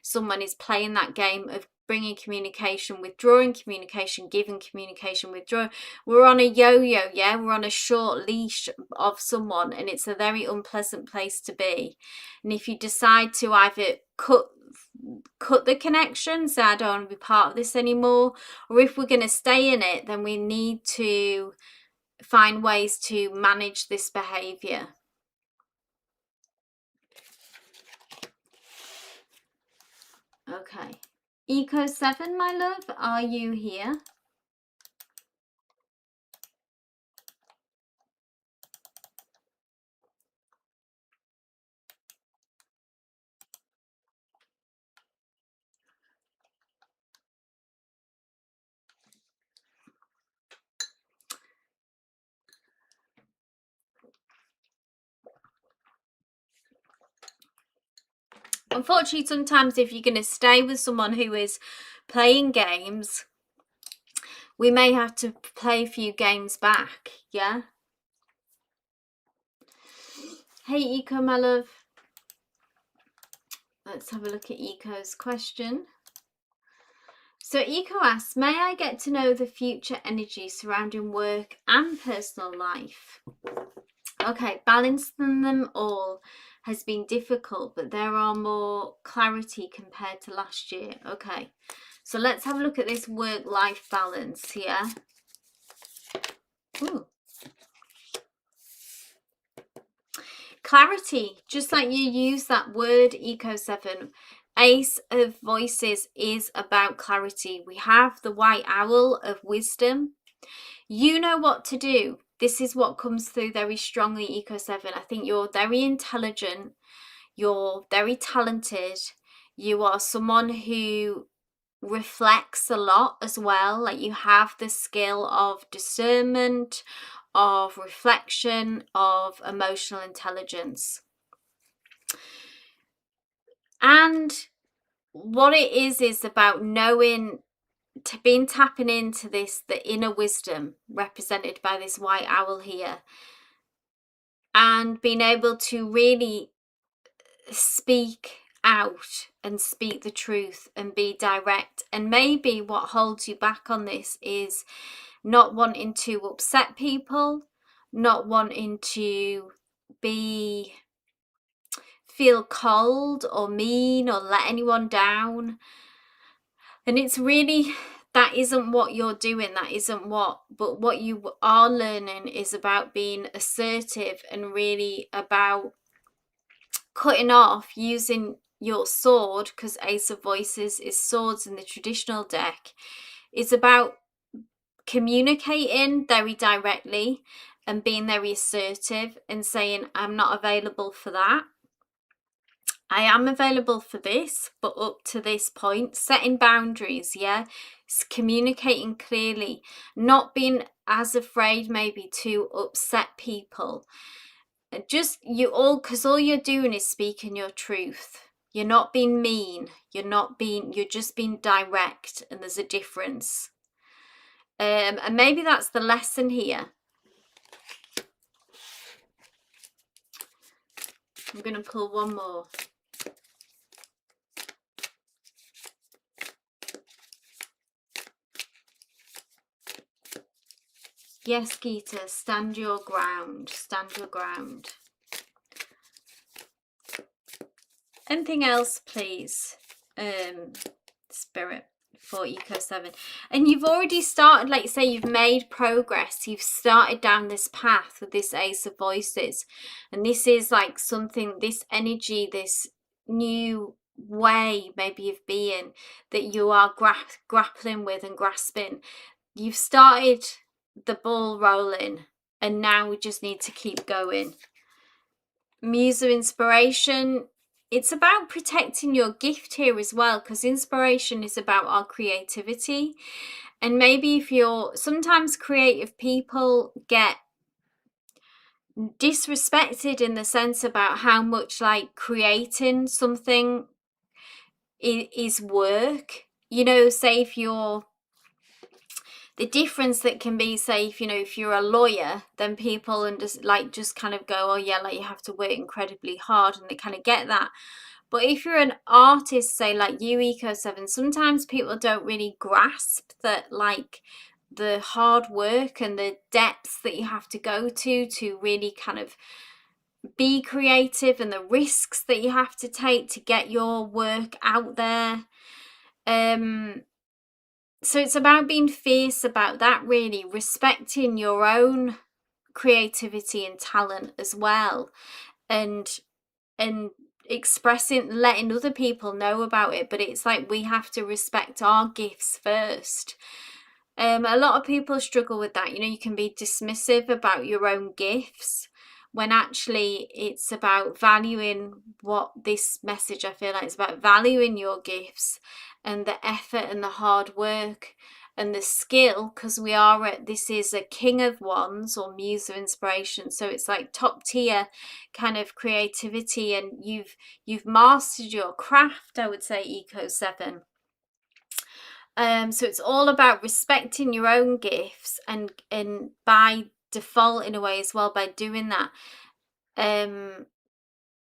someone is playing that game of bringing communication, withdrawing communication, giving communication, withdrawing. We're on a yo-yo, yeah? We're on a short leash of someone, and it's a very unpleasant place to be. And if you decide to either cut the connection, say I don't want to be part of this anymore, or if we're going to stay in it, then we need to find ways to manage this behavior. Okay. Eco 7, my love, are you here? Unfortunately, sometimes if you're going to stay with someone who is playing games, we may have to play a few games back, yeah? Hey, Eco, my love. Let's have a look at Eco's question. So Eco asks, may I get to know the future energy surrounding work and personal life? Okay, balancing them all has been difficult, but there are more clarity compared to last year. Okay, so let's have a look at this work-life balance here. Ooh. Clarity, just like you use that word, Eco 7. Ace of Voices is about clarity. We have the White Owl of Wisdom. You know what to do. This is what comes through very strongly, Eco 7. I think you're very intelligent. You're very talented. You are someone who reflects a lot as well. Like, you have the skill of discernment, of reflection, of emotional intelligence. And what it is about knowing, tapping into this, the inner wisdom represented by this white owl here, and being able to really speak out and speak the truth and be direct. And maybe what holds you back on this is not wanting to upset people, not wanting to feel cold or mean or let anyone down. And it's really, that isn't what you're doing, that isn't but what you are learning is about being assertive and really about cutting off, using your sword, because Ace of Voices is swords in the traditional deck. It's about communicating very directly and being very assertive and saying, I'm not available for that. I am available for this, but up to this point. Setting boundaries, yeah? It's communicating clearly, not being as afraid maybe to upset people. Just because all you're doing is speaking your truth. You're not being mean. You're just being direct, and there's a difference. And maybe that's the lesson here. I'm going to pull one more. Yes, Gita, stand your ground. Stand your ground. Anything else, please, Spirit, for Eco 7. And you've already started, like say you've made progress. You've started down this path with this Ace of Voices. And this is like something, this energy, this new way maybe of being that you are grappling with and grasping. You've started the ball rolling, and now we just need to keep going. Muse of Inspiration, it's about protecting your gift here as well, because inspiration is about our creativity. And maybe if you're, sometimes creative people get disrespected in the sense about how much like creating something is work. You know, say if you're, the difference that can be, say if, you know, if you're a lawyer, then people and just kind of go, oh yeah, like you have to work incredibly hard, and they kind of get that. But if you're an artist, say like you, Eco 7, sometimes people don't really grasp that, like the hard work and the depths that you have to go to really kind of be creative, and the risks that you have to take to get your work out there. So it's about being fierce about that, really, respecting your own creativity and talent as well, and expressing, letting other people know about it. But it's like we have to respect our gifts first. A lot of people struggle with that. You know, you can be dismissive about your own gifts when actually it's about valuing what this message, I feel like, is about valuing your gifts and the effort and the hard work and the skill, because we are at, this is a King of Wands or Muse of Inspiration, so it's like top tier kind of creativity, and you've mastered your craft, I would say, Eco 7. So it's all about respecting your own gifts, and by default, in a way as well, by doing that,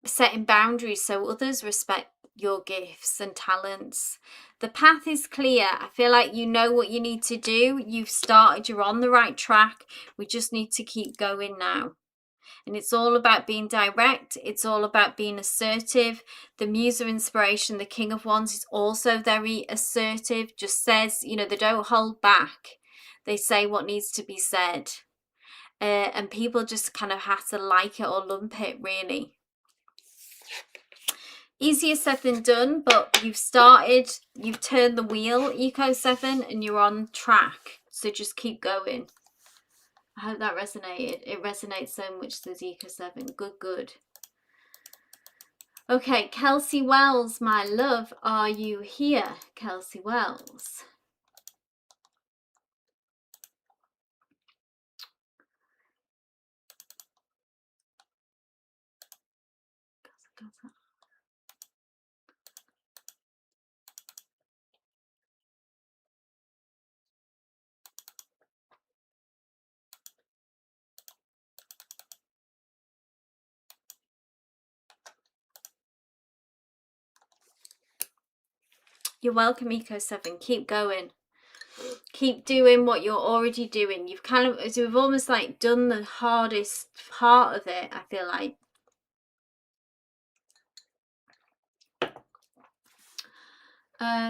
setting boundaries so others respect your gifts and talents. The path is clear. I feel like you know what you need to do. You've started, you're on the right track. We just need to keep going now. And it's all about being direct. It's all about being assertive. The Muse of Inspiration, the King of Wands, is also very assertive. Just says, you know, they don't hold back. They say what needs to be said. And people just kind of have to like it or lump it, really. Easier said than done, but you've started, you've turned the wheel, Eco 7, and you're on track. So just keep going. I hope that resonated. It resonates so much, says Eco 7. Good. Okay, Kelsey Wells, my love, are you here, Kelsey Wells? You're welcome, Eco 7. Keep going. Keep doing what you're already doing. You've kind of, you've almost like done the hardest part of it, I feel like.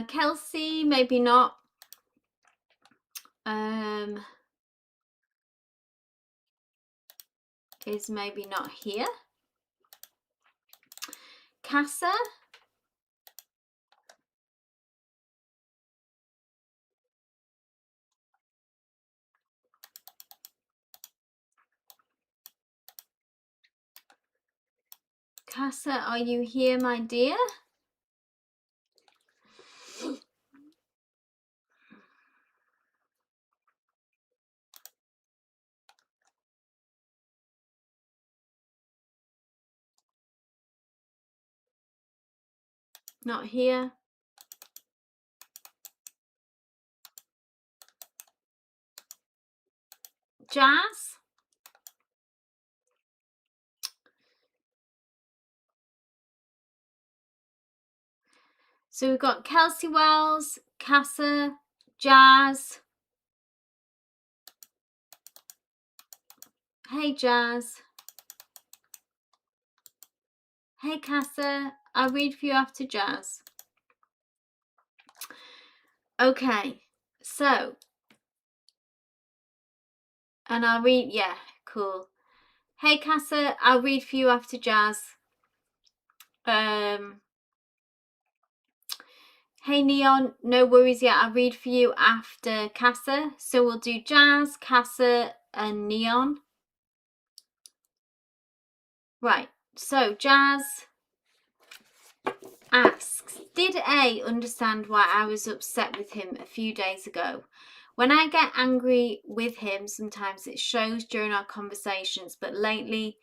Kelsey, maybe not. Is maybe not here. Casa. Casa, are you here, my dear? Not here. Jazz. So we've got Kelsey Wells, Casa, Jazz. Hey, Jazz. Hey, Casa. I'll read for you after Jazz. Okay, so, and I'll read, yeah, cool. Hey Casa, I'll read for you after Jazz. Hey Neon, no worries yet, I'll read for you after Casa. So we'll do Jazz, Casa, and Neon. Right, so Jazz asks, did A understand why I was upset with him a few days ago? When I get angry with him, sometimes it shows during our conversations, but lately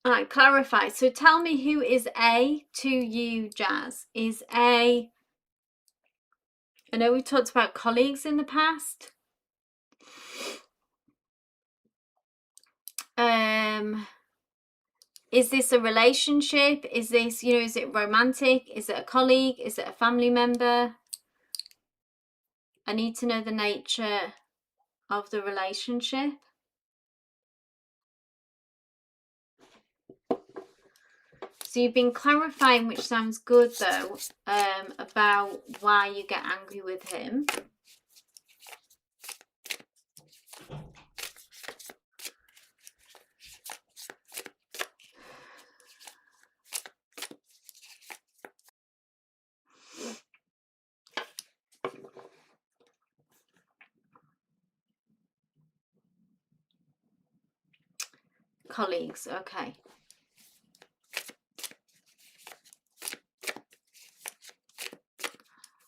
I clarify. So tell me, who is A to you, Jazz? Is A, I know we talked about colleagues in the past. Is this a relationship? Is this, you know, is it romantic? Is it a colleague? Is it a family member? I need to know the nature of the relationship. So you've been clarifying, which sounds good though, about why you get angry with him. Colleagues, okay.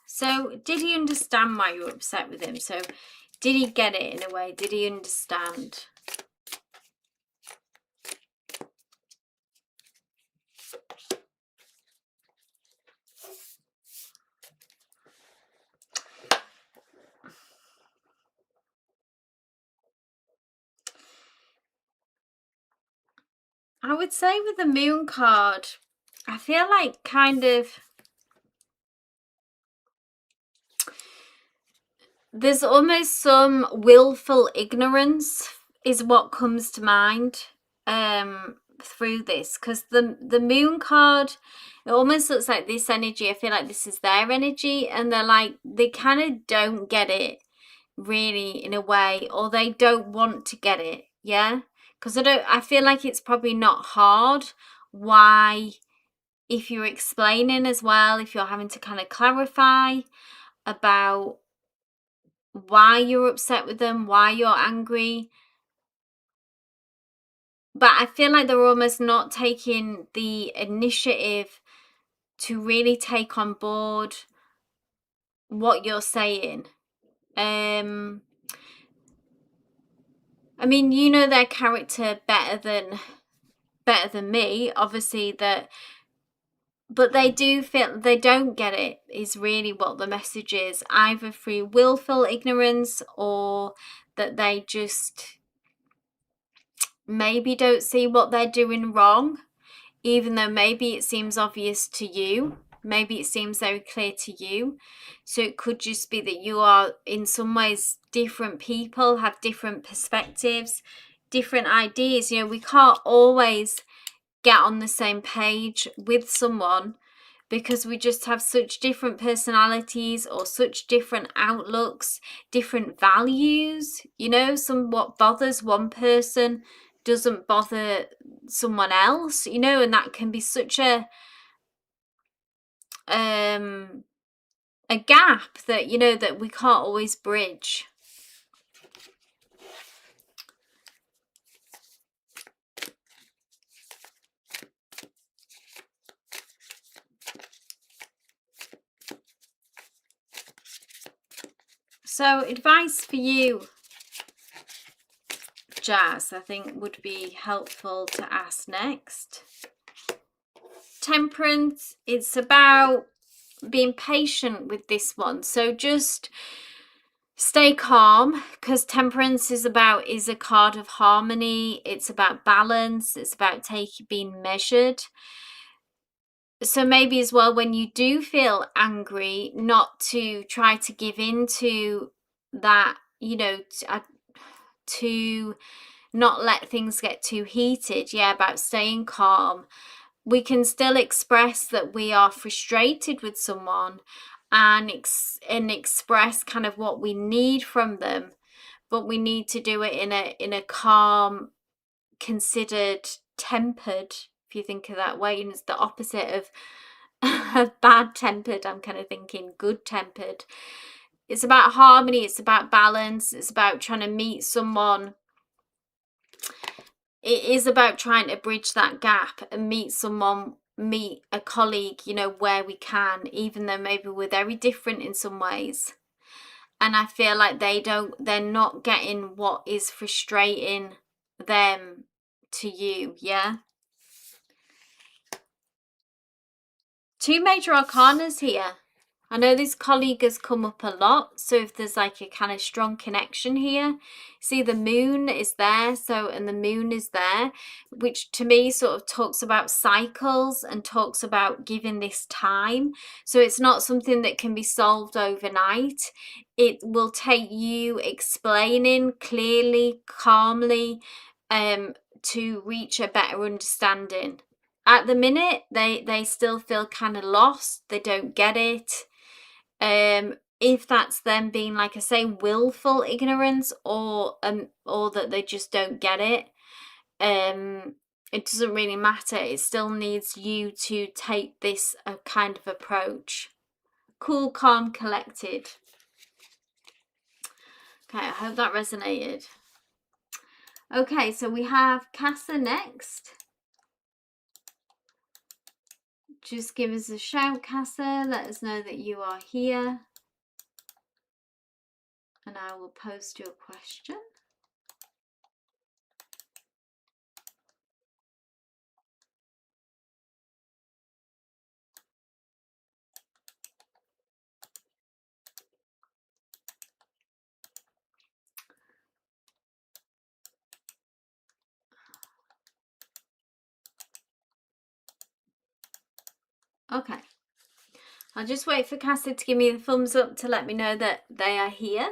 So did he understand why you were upset with him? So did he get it in a way? Did he understand? I would say with the Moon card, I feel like kind of there's almost some willful ignorance is what comes to mind through this, because the Moon card, it almost looks like this energy, I feel like this is their energy, and they're like, they kind of don't get it really in a way, or they don't want to get it, yeah, because I feel like it's probably not hard why, if you're explaining as well, if you're having to kind of clarify about why you're upset with them, why you're angry. But I feel like they're almost not taking the initiative to really take on board what you're saying. I mean, you know their character better than me, obviously, that, but they do feel they don't get it is really what the message is, either through willful ignorance or that they just maybe don't see what they're doing wrong, even though maybe it seems obvious to you, maybe it seems very clear to you. So it could just be that you are in some ways different people, have different perspectives, different ideas. You know, we can't always get on the same page with someone because we just have such different personalities or such different outlooks, different values. You know, what bothers one person doesn't bother someone else, you know, and that can be such a gap that, you know, that we can't always bridge. So advice for you, Jazz, I think would be helpful to ask next. Temperance, it's about being patient with this one. So just stay calm, because temperance is a card of harmony. It's about balance. It's about being measured. So maybe as well, when you do feel angry, not to try to give in to that, you know, to not let things get too heated. Yeah, about staying calm. We can still express that we are frustrated with someone, and express kind of what we need from them, but we need to do it in a calm, considered, tempered, if you think of that way. And it's the opposite of bad tempered. I'm kind of thinking good tempered. It's about harmony, it's about balance, it's about trying to meet someone. It is about trying to bridge that gap and meet someone, meet a colleague, you know, where we can, even though maybe we're very different in some ways. And I feel like they're not getting what is frustrating them to you. Yeah. Two major arcanas here. I know this colleague has come up a lot, so if there's like a kind of strong connection here, see the moon is there, so, and the moon is there, which to me sort of talks about cycles and talks about giving this time. So it's not something that can be solved overnight. It will take you explaining clearly, calmly, to reach a better understanding. At the minute, they still feel kind of lost. They don't get it. If that's them being, like I say, willful ignorance, or that they just don't get it, it doesn't really matter. It still needs you to take this kind of approach. Cool, calm, collected. Okay, I hope that resonated. Okay, so we have Casa next. Just give us a shout, Casa. Let us know that you are here. And I will post your question. Okay. I'll just wait for Casa to give me the thumbs up to let me know that they are here.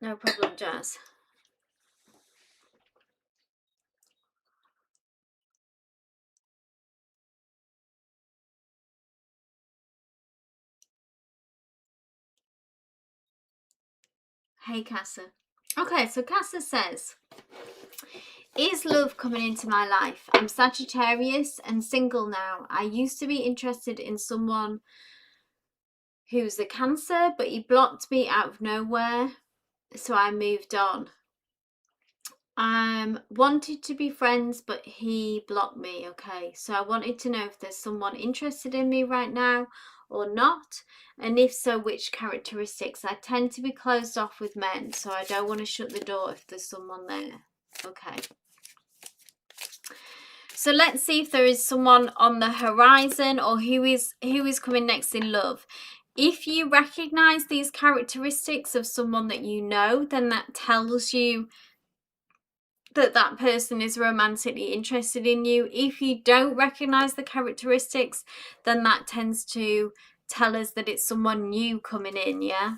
No problem, Jazz. Hey, Casa. Okay, so Casa says, is love coming into my life? I'm Sagittarius and single now. I used to be interested in someone who's a Cancer, but he blocked me out of nowhere, so I moved on. Wanted to be friends, but he blocked me. Okay, so I wanted to know if there's someone interested in me right now or not, and if so, which characteristics. I tend to be closed off with men, so I don't want to shut the door if there's someone there. Okay, so let's see if there is someone on the horizon, or who is coming next in love. If you recognize these characteristics of someone that you know, then that tells you that that person is romantically interested in you. If you don't recognize the characteristics, then that tends to tell us that it's someone new coming in. Yeah.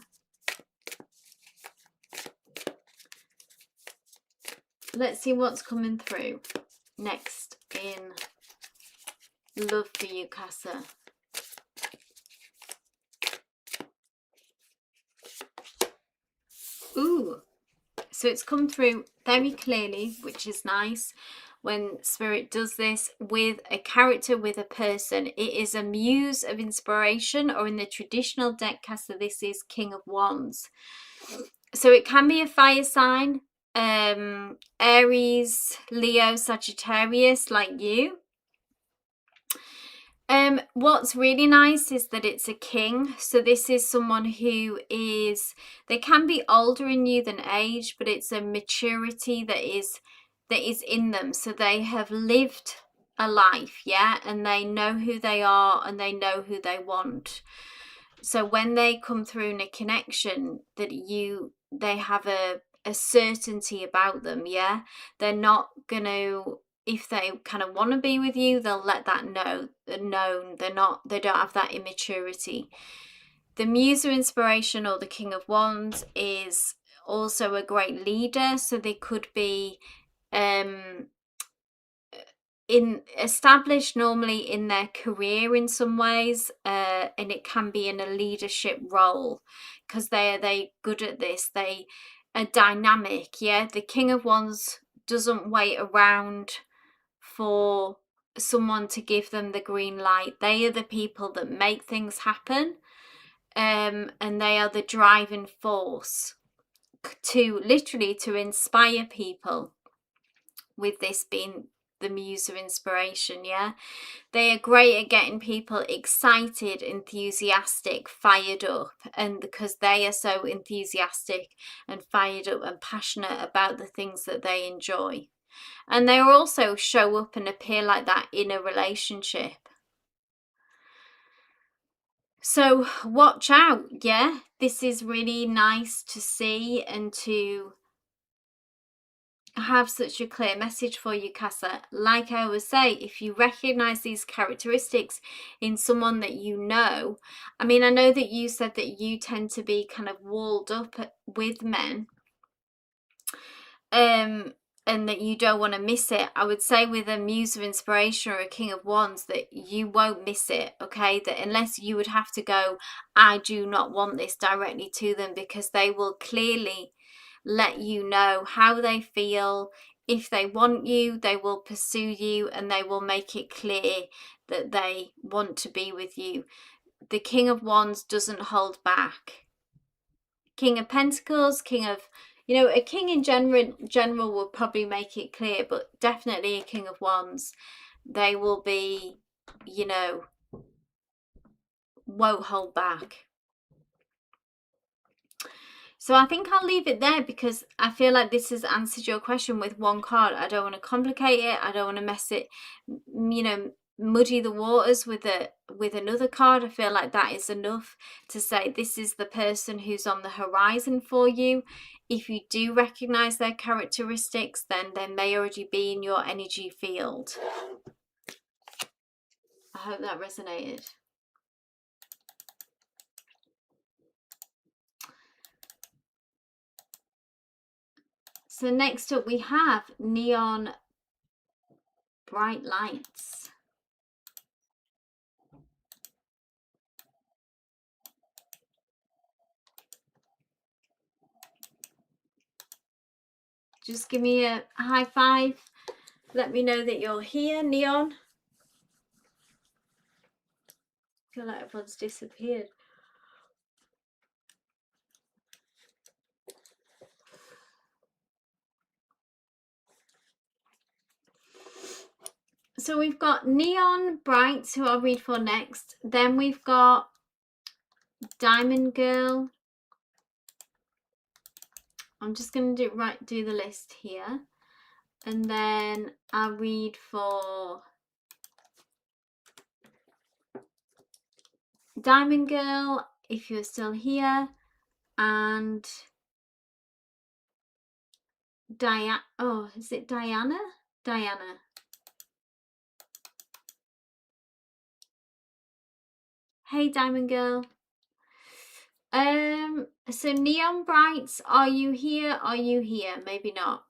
Let's see what's coming through next in love for you, Casa. Ooh, so it's come through very clearly, which is nice. When Spirit does this with a character, with a person, it is a muse of inspiration, or in the traditional deck, Casa, this is King of Wands. So it can be a fire sign, Aries, Leo, Sagittarius, like you. What's really nice is that it's a king. So this is someone who is, they can be older in you than age, but it's a maturity that is in them. So they have lived a life, yeah, and they know who they are and they know who they want. So when they come through in a connection, that they have a certainty about them, yeah. They're not gonna, if they kind of want to be with you, they'll let that known. They don't have that immaturity. The muse of inspiration, or the King of Wands, is also a great leader, so they could be established normally in their career in some ways, and it can be in a leadership role because they good at this. They are dynamic. Yeah, the King of Wands doesn't wait around for someone to give them the green light. They are the people that make things happen, and they are the driving force to literally to inspire people, with this being the muse of inspiration. Yeah, they are great at getting people excited, enthusiastic, fired up, and because they are so enthusiastic and fired up and passionate about the things that they enjoy. And they also show up and appear like that in a relationship. So watch out. Yeah, this is really nice to see and to have such a clear message for you, Casa. Like I always say, if you recognize these characteristics in someone that you know, I mean, I know that you said that you tend to be kind of walled up with men, and that you don't want to miss it. I would say with a muse of inspiration or a King of Wands that you won't miss it, okay? That unless you would have to go, I do not want this, directly to them, because they will clearly let you know how they feel. If they want you, they will pursue you, and they will make it clear that they want to be with you. The King of Wands doesn't hold back. King of Pentacles, King of, you know, a king in general will probably make it clear, but definitely a King of Wands, they will be, you know, won't hold back. So I think I'll leave it there, because I feel like this has answered your question with one card. I don't want to complicate it. I don't want to mess it, you know, muddy the waters with another card. I feel like that is enough to say this is the person who's on the horizon for you. If you do recognize their characteristics, then they may already be in your energy field. I hope that resonated. So next up we have neon bright lights. Just give me a high five. Let me know that you're here, Neon. I feel like everyone's disappeared. So we've got Neon Brights, who I'll read for next. Then we've got Diamond Girl. I'm just going to do the list here. And then I'll read for Diamond Girl, if you're still here. And Diana. Oh, is it Diana? Diana. Hey, Diamond Girl. So Neon Brights, are you here? Are you here? Maybe not.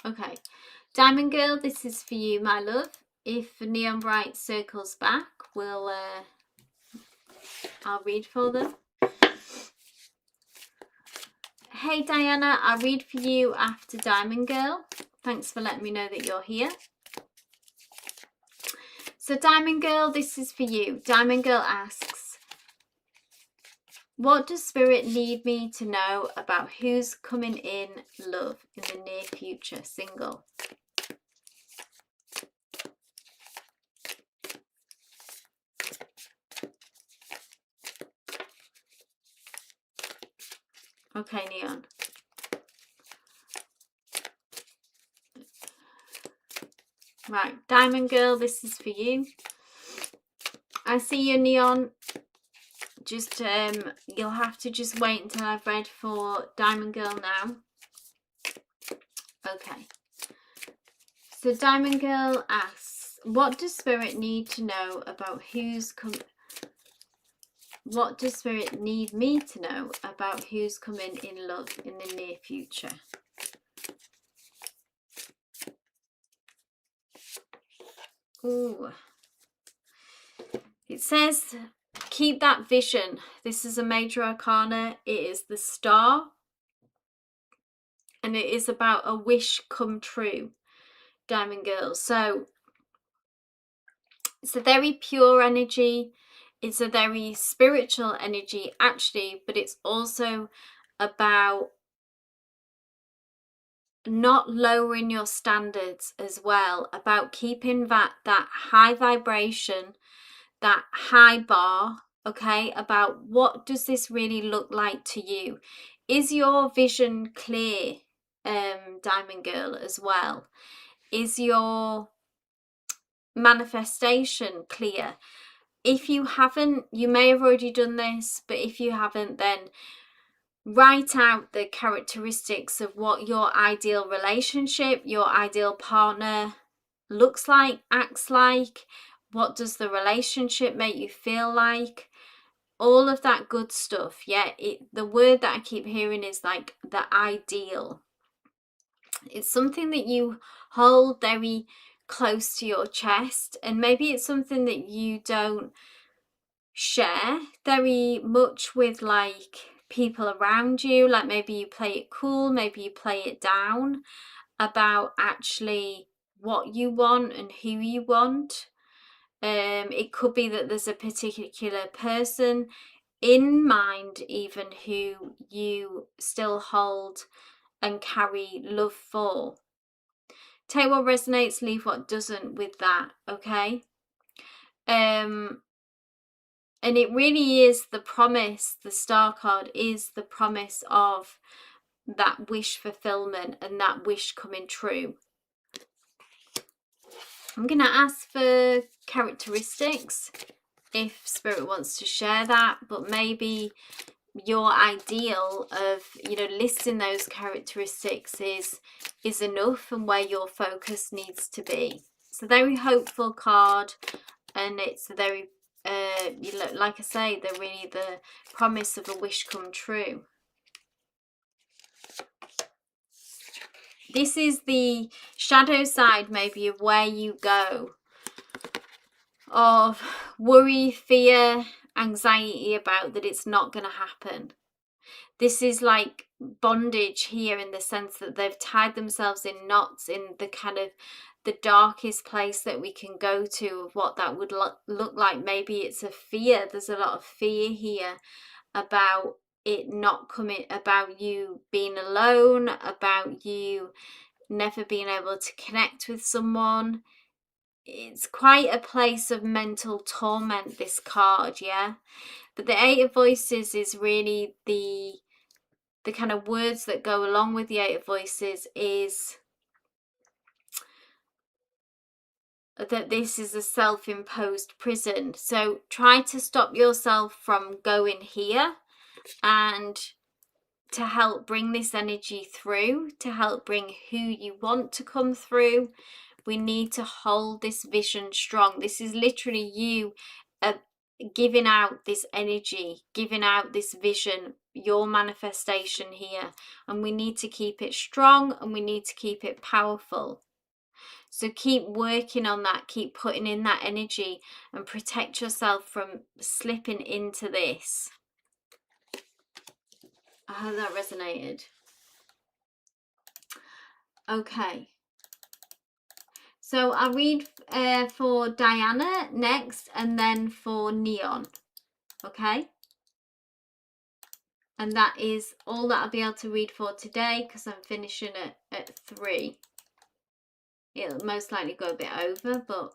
Okay, Diamond Girl, this is for you, my love. If Neon Bright circles back, I'll read for them. Hey Diana, I'll read for you after Diamond Girl. Thanks for letting me know that you're here. So Diamond Girl, this is for you. Diamond Girl asks, what does Spirit need me to know about who's coming in love in the near future, single? Okay, Neon. Right, Diamond Girl, this is for you. I see you, Neon. Just you'll have to just wait until I've read for Diamond Girl now. Okay. So Diamond Girl asks, what does Spirit need to know about what does Spirit need me to know about who's coming in love in the near future? Ooh. It says, keep that vision. This is a major arcana. It is the star. And it is about a wish come true, Diamond Girl. So it's a very pure energy. It's a very spiritual energy, actually, but it's also about not lowering your standards as well, about keeping that high vibration, that high bar, okay, about what does this really look like to you? Is your vision clear, Diamond Girl, as well? Is your manifestation clear? If you haven't, you may have already done this, but if you haven't, then write out the characteristics of what your ideal relationship, your ideal partner looks like, acts like. What does the relationship make you feel like? All of that good stuff. Yeah, the word that I keep hearing is like the ideal. It's something that you hold very close to your chest, and maybe it's something that you don't share very much with like people around you. Like maybe you play it cool, maybe you play it down about actually what you want and who you want. It could be that there's a particular person in mind even who you still hold and carry love for. Take what resonates, leave what doesn't with that, okay? And it really is the promise, the star card is the promise of that wish fulfillment and that wish coming true. I'm going to ask for characteristics if Spirit wants to share that, but maybe your ideal of, you know, listing those characteristics is enough, and where your focus needs to be. It's a very hopeful card, and it's a very like I say, they're really the promise of a wish come true. This is the shadow side maybe of where you go, of worry, fear, anxiety about that it's not going to happen. This is like bondage here, in the sense that they've tied themselves in knots in the kind of the darkest place that we can go to of what that would look like. Maybe it's a fear. There's a lot of fear here about it not coming, about you being alone, about you never being able to connect with someone. It's quite a place of mental torment, this card, yeah? But the Eight of Voices is really the kind of words that go along with the Eight of Voices is that this is a self-imposed prison. So try to stop yourself from going here, and to help bring this energy through, to help bring who you want to come through, we need to hold this vision strong. This is literally you giving out this energy, giving out this vision, your manifestation here. And we need to keep it strong, and we need to keep it powerful. So keep working on that, keep putting in that energy, and protect yourself from slipping into this. I hope that resonated. Okay. So I'll read for Diana next, and then for Neon. Okay. And that is all that I'll be able to read for today, because I'm finishing at 3. It'll most likely go a bit over, but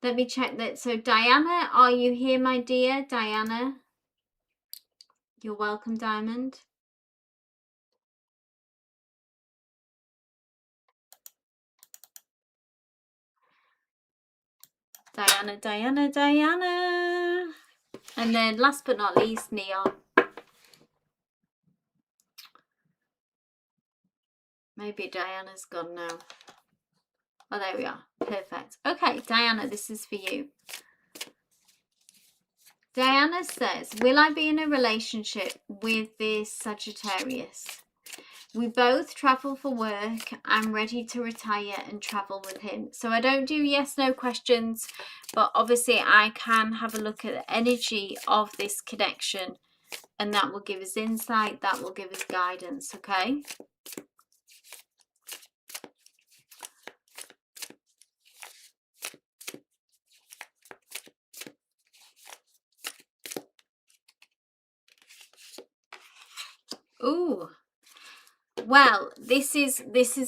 let me check that. So Diana, are you here, my dear? Diana, you're welcome, Diamond. Diana, Diana, Diana. And then last but not least, Neon. Maybe Diana's gone now. Oh, there we are. Perfect. Okay, Diana, this is for you. Diana says, will I be in a relationship with this Sagittarius? We both travel for work. I'm ready to retire and travel with him. So I don't do yes, no questions, but obviously I can have a look at the energy of this connection, and that will give us insight, that will give us guidance, okay? Ooh. Well, this is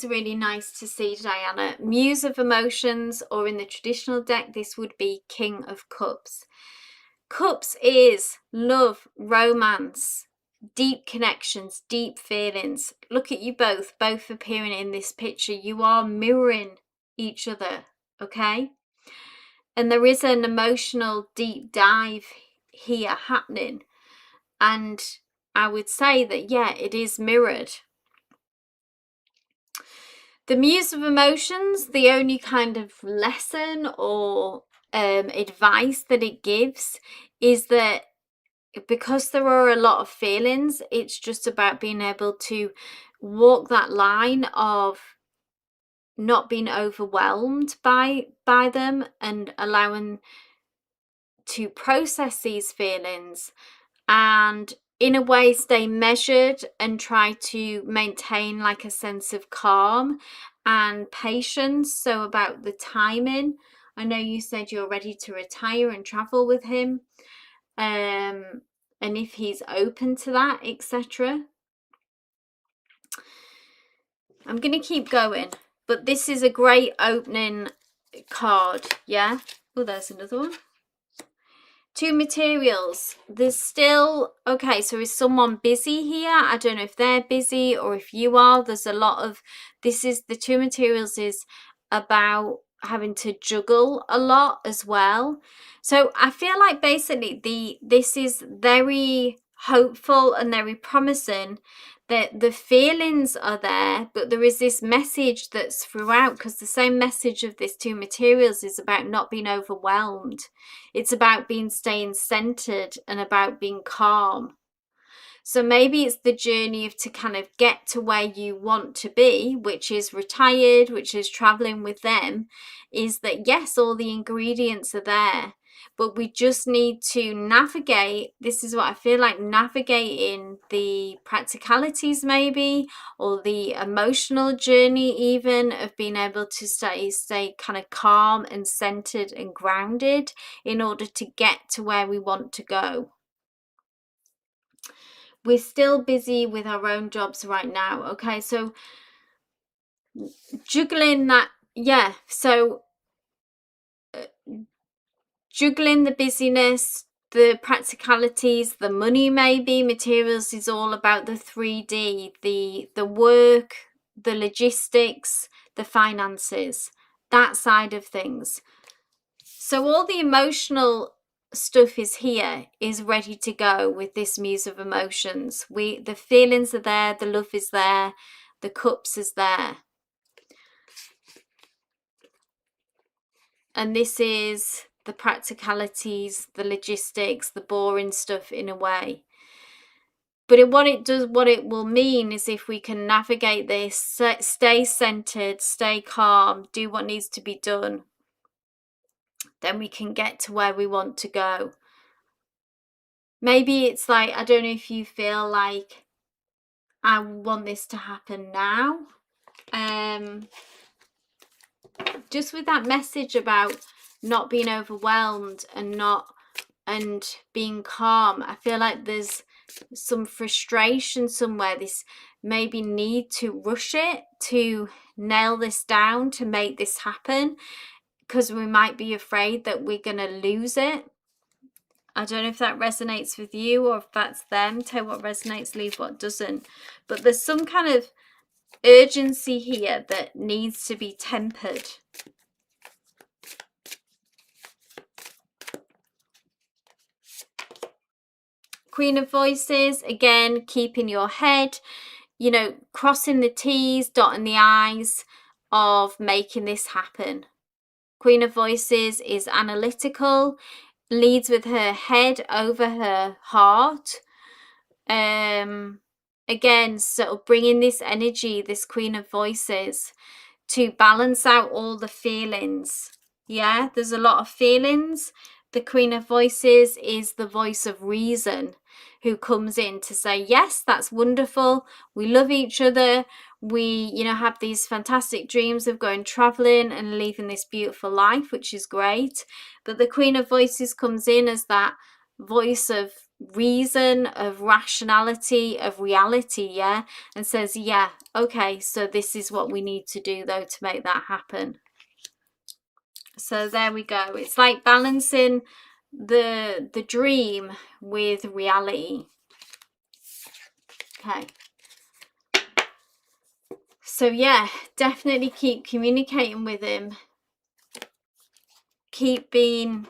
really nice to see, Diana. Muse of Emotions, or in the traditional deck, this would be King of Cups. Cups is love, romance, deep connections, deep feelings. Look at you both appearing in this picture. You are mirroring each other, okay? And there is an emotional deep dive here happening. And I would say that, yeah, it is mirrored. The Muse of Emotions, the only kind of lesson or advice that it gives is that because there are a lot of feelings, it's just about being able to walk that line of not being overwhelmed by them and allowing to process these feelings, and in a way stay measured and try to maintain like a sense of calm and patience. So about the timing, I know you said you're ready to retire and travel with him, and if he's open to that, etc. I'm going to keep going, but this is a great opening card. Yeah. Oh, there's another one. Two materials. There's still, okay, so is someone busy here? I don't know if they're busy or if you are. There's a lot of, this is, the two materials is about having to juggle a lot as well. So I feel like basically this is very hopeful and very promising, that the feelings are there, but there is this message that's throughout, because the same message of these two materials is about not being overwhelmed. It's about staying centered and about being calm. So maybe it's the journey to kind of get to where you want to be, which is retired, which is traveling with them, is that yes, all the ingredients are there, but we just need to navigate. This is what I feel like, navigating the practicalities maybe, or the emotional journey even, of being able to stay kind of calm and centered and grounded in order to get to where we want to go. We're still busy with our own jobs right now, okay? So juggling that, yeah, so juggling the busyness, the practicalities, the money maybe, materials is all about the 3D, the work, the logistics, the finances, that side of things. So all the emotional stuff is here, is ready to go with this Muse of Emotions. The feelings are there, the love is there, the cups is there. And this is the practicalities, the logistics, the boring stuff in a way. But what it will mean is, if we can navigate this, stay centered, stay calm, do what needs to be done, then we can get to where we want to go. Maybe it's like, I don't know if you feel like, I want this to happen now. Just with that message about not being overwhelmed and being calm, I feel like there's some frustration somewhere, this maybe need to rush it, to nail this down, to make this happen, because we might be afraid that we're going to lose it. I don't know if that resonates with you or if that's them. Tell what resonates, leave what doesn't. But there's some kind of urgency here that needs to be tempered. Queen of Voices, again, keeping your head. you know, crossing the T's, dotting the I's of making this happen. Queen of Voices is analytical, leads with her head over her heart. Again, sort of bringing this energy, this Queen of Voices, to balance out all the feelings. Yeah, there's a lot of feelings. The Queen of Voices is the voice of reason, who comes in to say, yes, that's wonderful. We love each other. We, you know, have these fantastic dreams of going traveling and living this beautiful life, which is great. But the Queen of Voices comes in as that voice of reason, of rationality, of reality, yeah, and says, yeah, okay, so this is what we need to do though to make that happen. So there we go. It's like balancing the dream with reality. Okay. So yeah, definitely keep communicating with him. Keep being...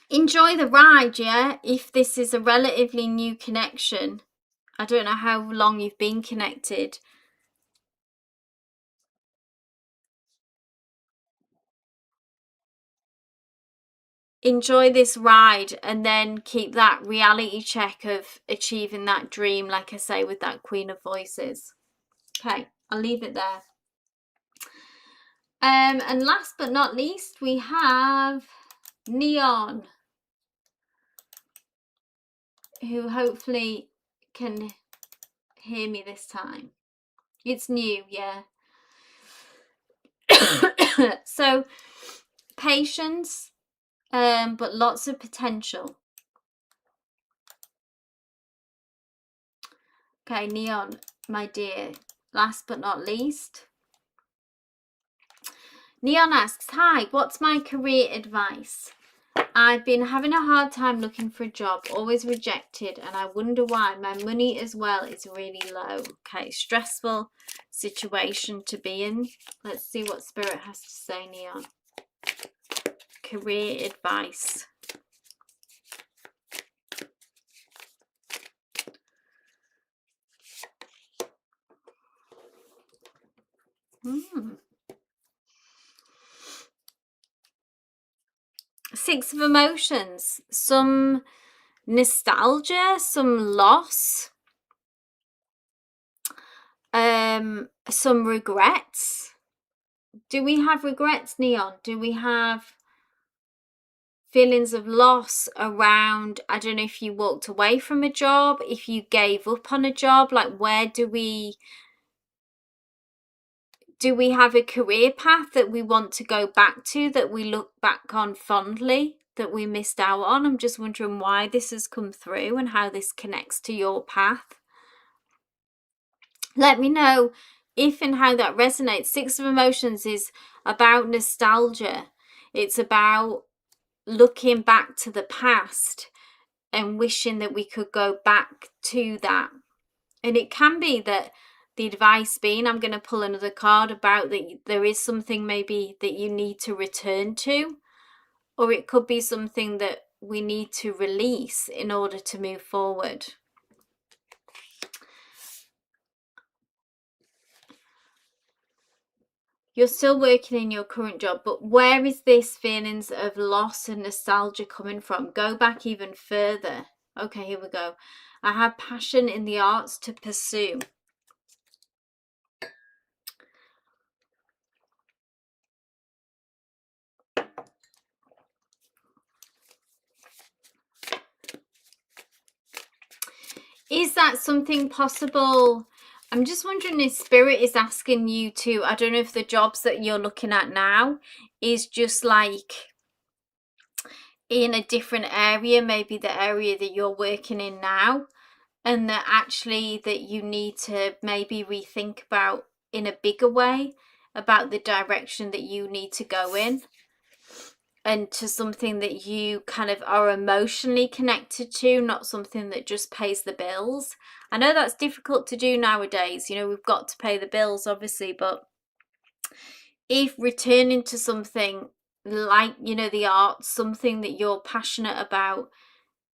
Enjoy the ride, yeah? If this is a relatively new connection. I don't know how long you've been connected. Enjoy this ride and then keep that reality check of achieving that dream, like I say, with that Queen of Voices. Okay, I'll leave it there. And last but not least, we have Neon, who hopefully can hear me this time. It's new, yeah. So, patience, but lots of potential. Okay, Neon, my dear, last but not least, Neon asks, hi, what's my career advice? I've been having a hard time looking for a job, always rejected, and I wonder why. My money as well is really low. Okay, stressful situation to be in. Let's see what Spirit has to say, Neon. Career advice. Six of Emotions. Some nostalgia, some loss, some regrets. Do we have regrets, Neon? Do we have feelings of loss around, I don't know, if you walked away from a job, if you gave up on a job? Like, where do we have a career path that we want to go back to, that we look back on fondly, that we missed out on? I'm just wondering why this has come through and how this connects to your path. Let me know if and how that resonates. Six of Emotions is about nostalgia. It's about looking back to the past and wishing that we could go back to that. And it can be that the advice being, I'm going to pull another card about that there is something maybe that you need to return to, or it could be something that we need to release in order to move forward. You're still working in your current job, but where is this feelings of loss and nostalgia coming from? Go back even further. Okay, here we go. I have passion in the arts to pursue. Is that something possible? I'm just wondering if Spirit is asking you to, I don't know if the jobs that you're looking at now is just like in a different area, maybe the area that you're working in now, and that actually that you need to maybe rethink about in a bigger way about the direction that you need to go in, and to something that you kind of are emotionally connected to, not something that just pays the bills. I know that's difficult to do nowadays, you know, we've got to pay the bills obviously, but if returning to something like, you know, the arts, something that you're passionate about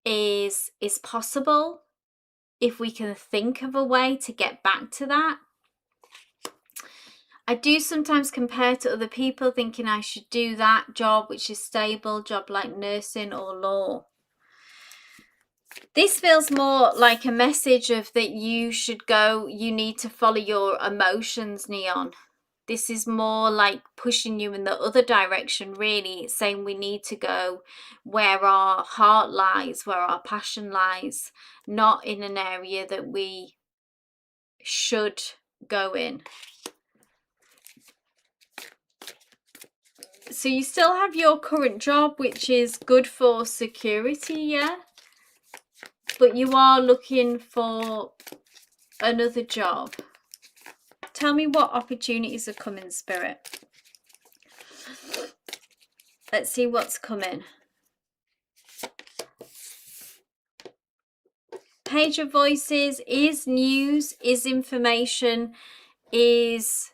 is possible, if we can think of a way to get back to that. I do sometimes compare to other people, thinking I should do that job, which is stable, job like nursing or law. This feels more like a message of that you should go, you need to follow your emotions, Neon. This is more like pushing you in the other direction, really, saying we need to go where our heart lies, where our passion lies, not in an area that we should go in. So you still have your current job, which is good for security, yeah? But you are looking for another job. Tell me what opportunities are coming, Spirit. Let's see what's coming. Page of Voices is news, is information, is...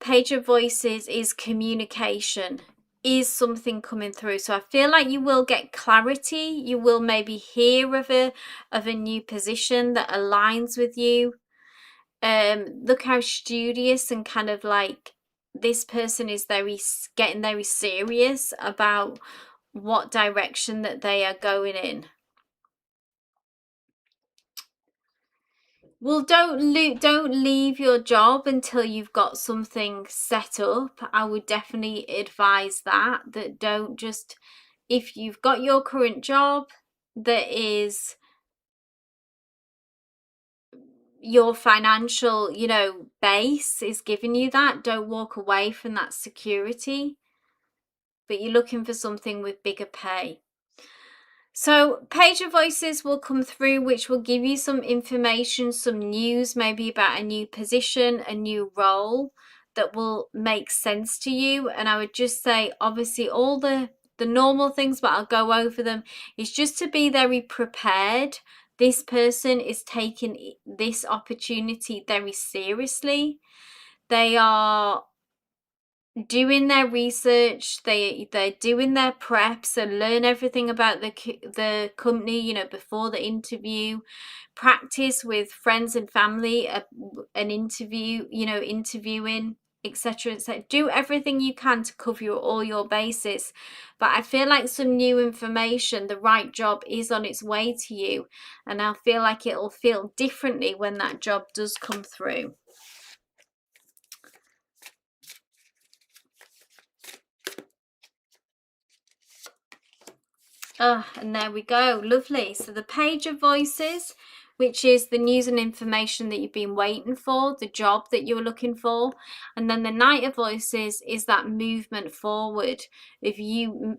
Page of Voices is communication, is something coming through. So I feel like you will get clarity. You will maybe hear of a new position that aligns with you. Look how studious and kind of like this person is getting very serious about what direction that they are going in. Well, don't leave your job until you've got something set up. I would definitely advise that don't just, if you've got your current job that is your financial, base is giving you that, don't walk away from that security, but you're looking for something with bigger pay. So Page of Voices will come through, which will give you some information, some news, maybe about a new position, a new role that will make sense to you. And I would just say, obviously, all the normal things, but I'll go over them, is just to be very prepared. This person is taking this opportunity very seriously. They are doing their research, they're doing their prep, so learn everything about the company, before the interview. Practice with friends and family an interview, interviewing, etc. etc. Do everything you can to cover all your bases. But I feel like some new information, the right job is on its way to you, and I feel like it'll feel differently when that job does come through. And there we go. Lovely. So the Page of Voices, which is the news and information that you've been waiting for, the job that you were looking for. And then the Knight of Voices is that movement forward. If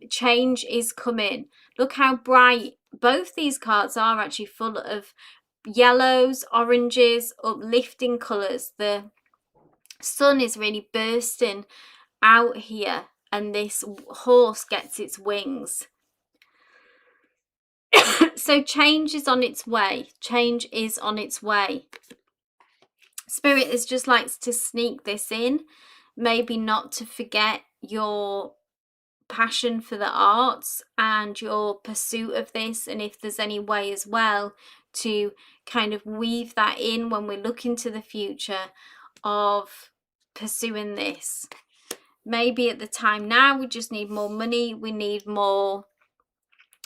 change is coming. Look how bright both these cards are, actually full of yellows, oranges, uplifting colours. The sun is really bursting out here, and this horse gets its wings. So change is on its way. Change is on its way. Spirit is just likes to sneak this in. Maybe not to forget your passion for the arts and your pursuit of this. And if there's any way as well to kind of weave that in when we look into the future of pursuing this. Maybe at the time now we just need more money.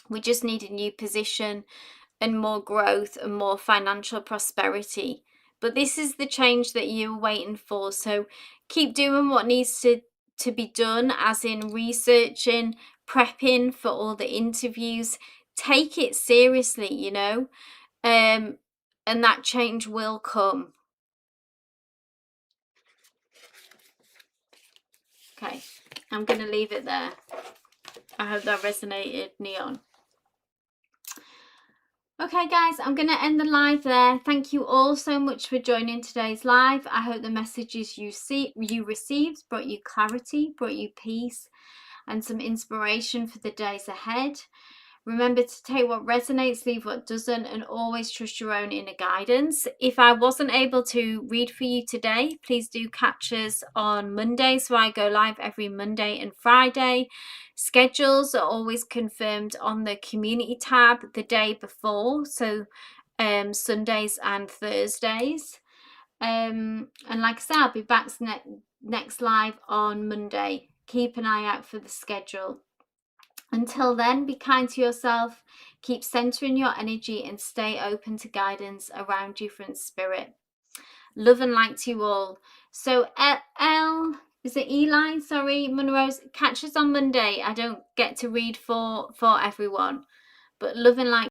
We just need a new position and more growth and more financial prosperity. But this is the change that you're waiting for. So keep doing what needs to be done, as in researching, prepping for all the interviews. Take it seriously, and that change will come. Okay, I'm going to leave it there. I hope that resonated, Neon. Okay guys, I'm going to end the live there. Thank you all so much for joining today's live. I hope the messages you received brought you clarity, brought you peace and some inspiration for the days ahead. Remember to take what resonates, leave what doesn't, and always trust your own inner guidance. If I wasn't able to read for you today, please do catch us on Monday. So I go live every Monday and Friday. Schedules are always confirmed on the community tab the day before. So Sundays and Thursdays. And like I said, I'll be back next live on Monday. Keep an eye out for the schedule. Until then, be kind to yourself, keep centering your energy, and stay open to guidance around you from spirit. Love and light to you all. So is it Eli? Sorry, Monroe's. Catch us on Monday. I don't get to read for everyone, but love and light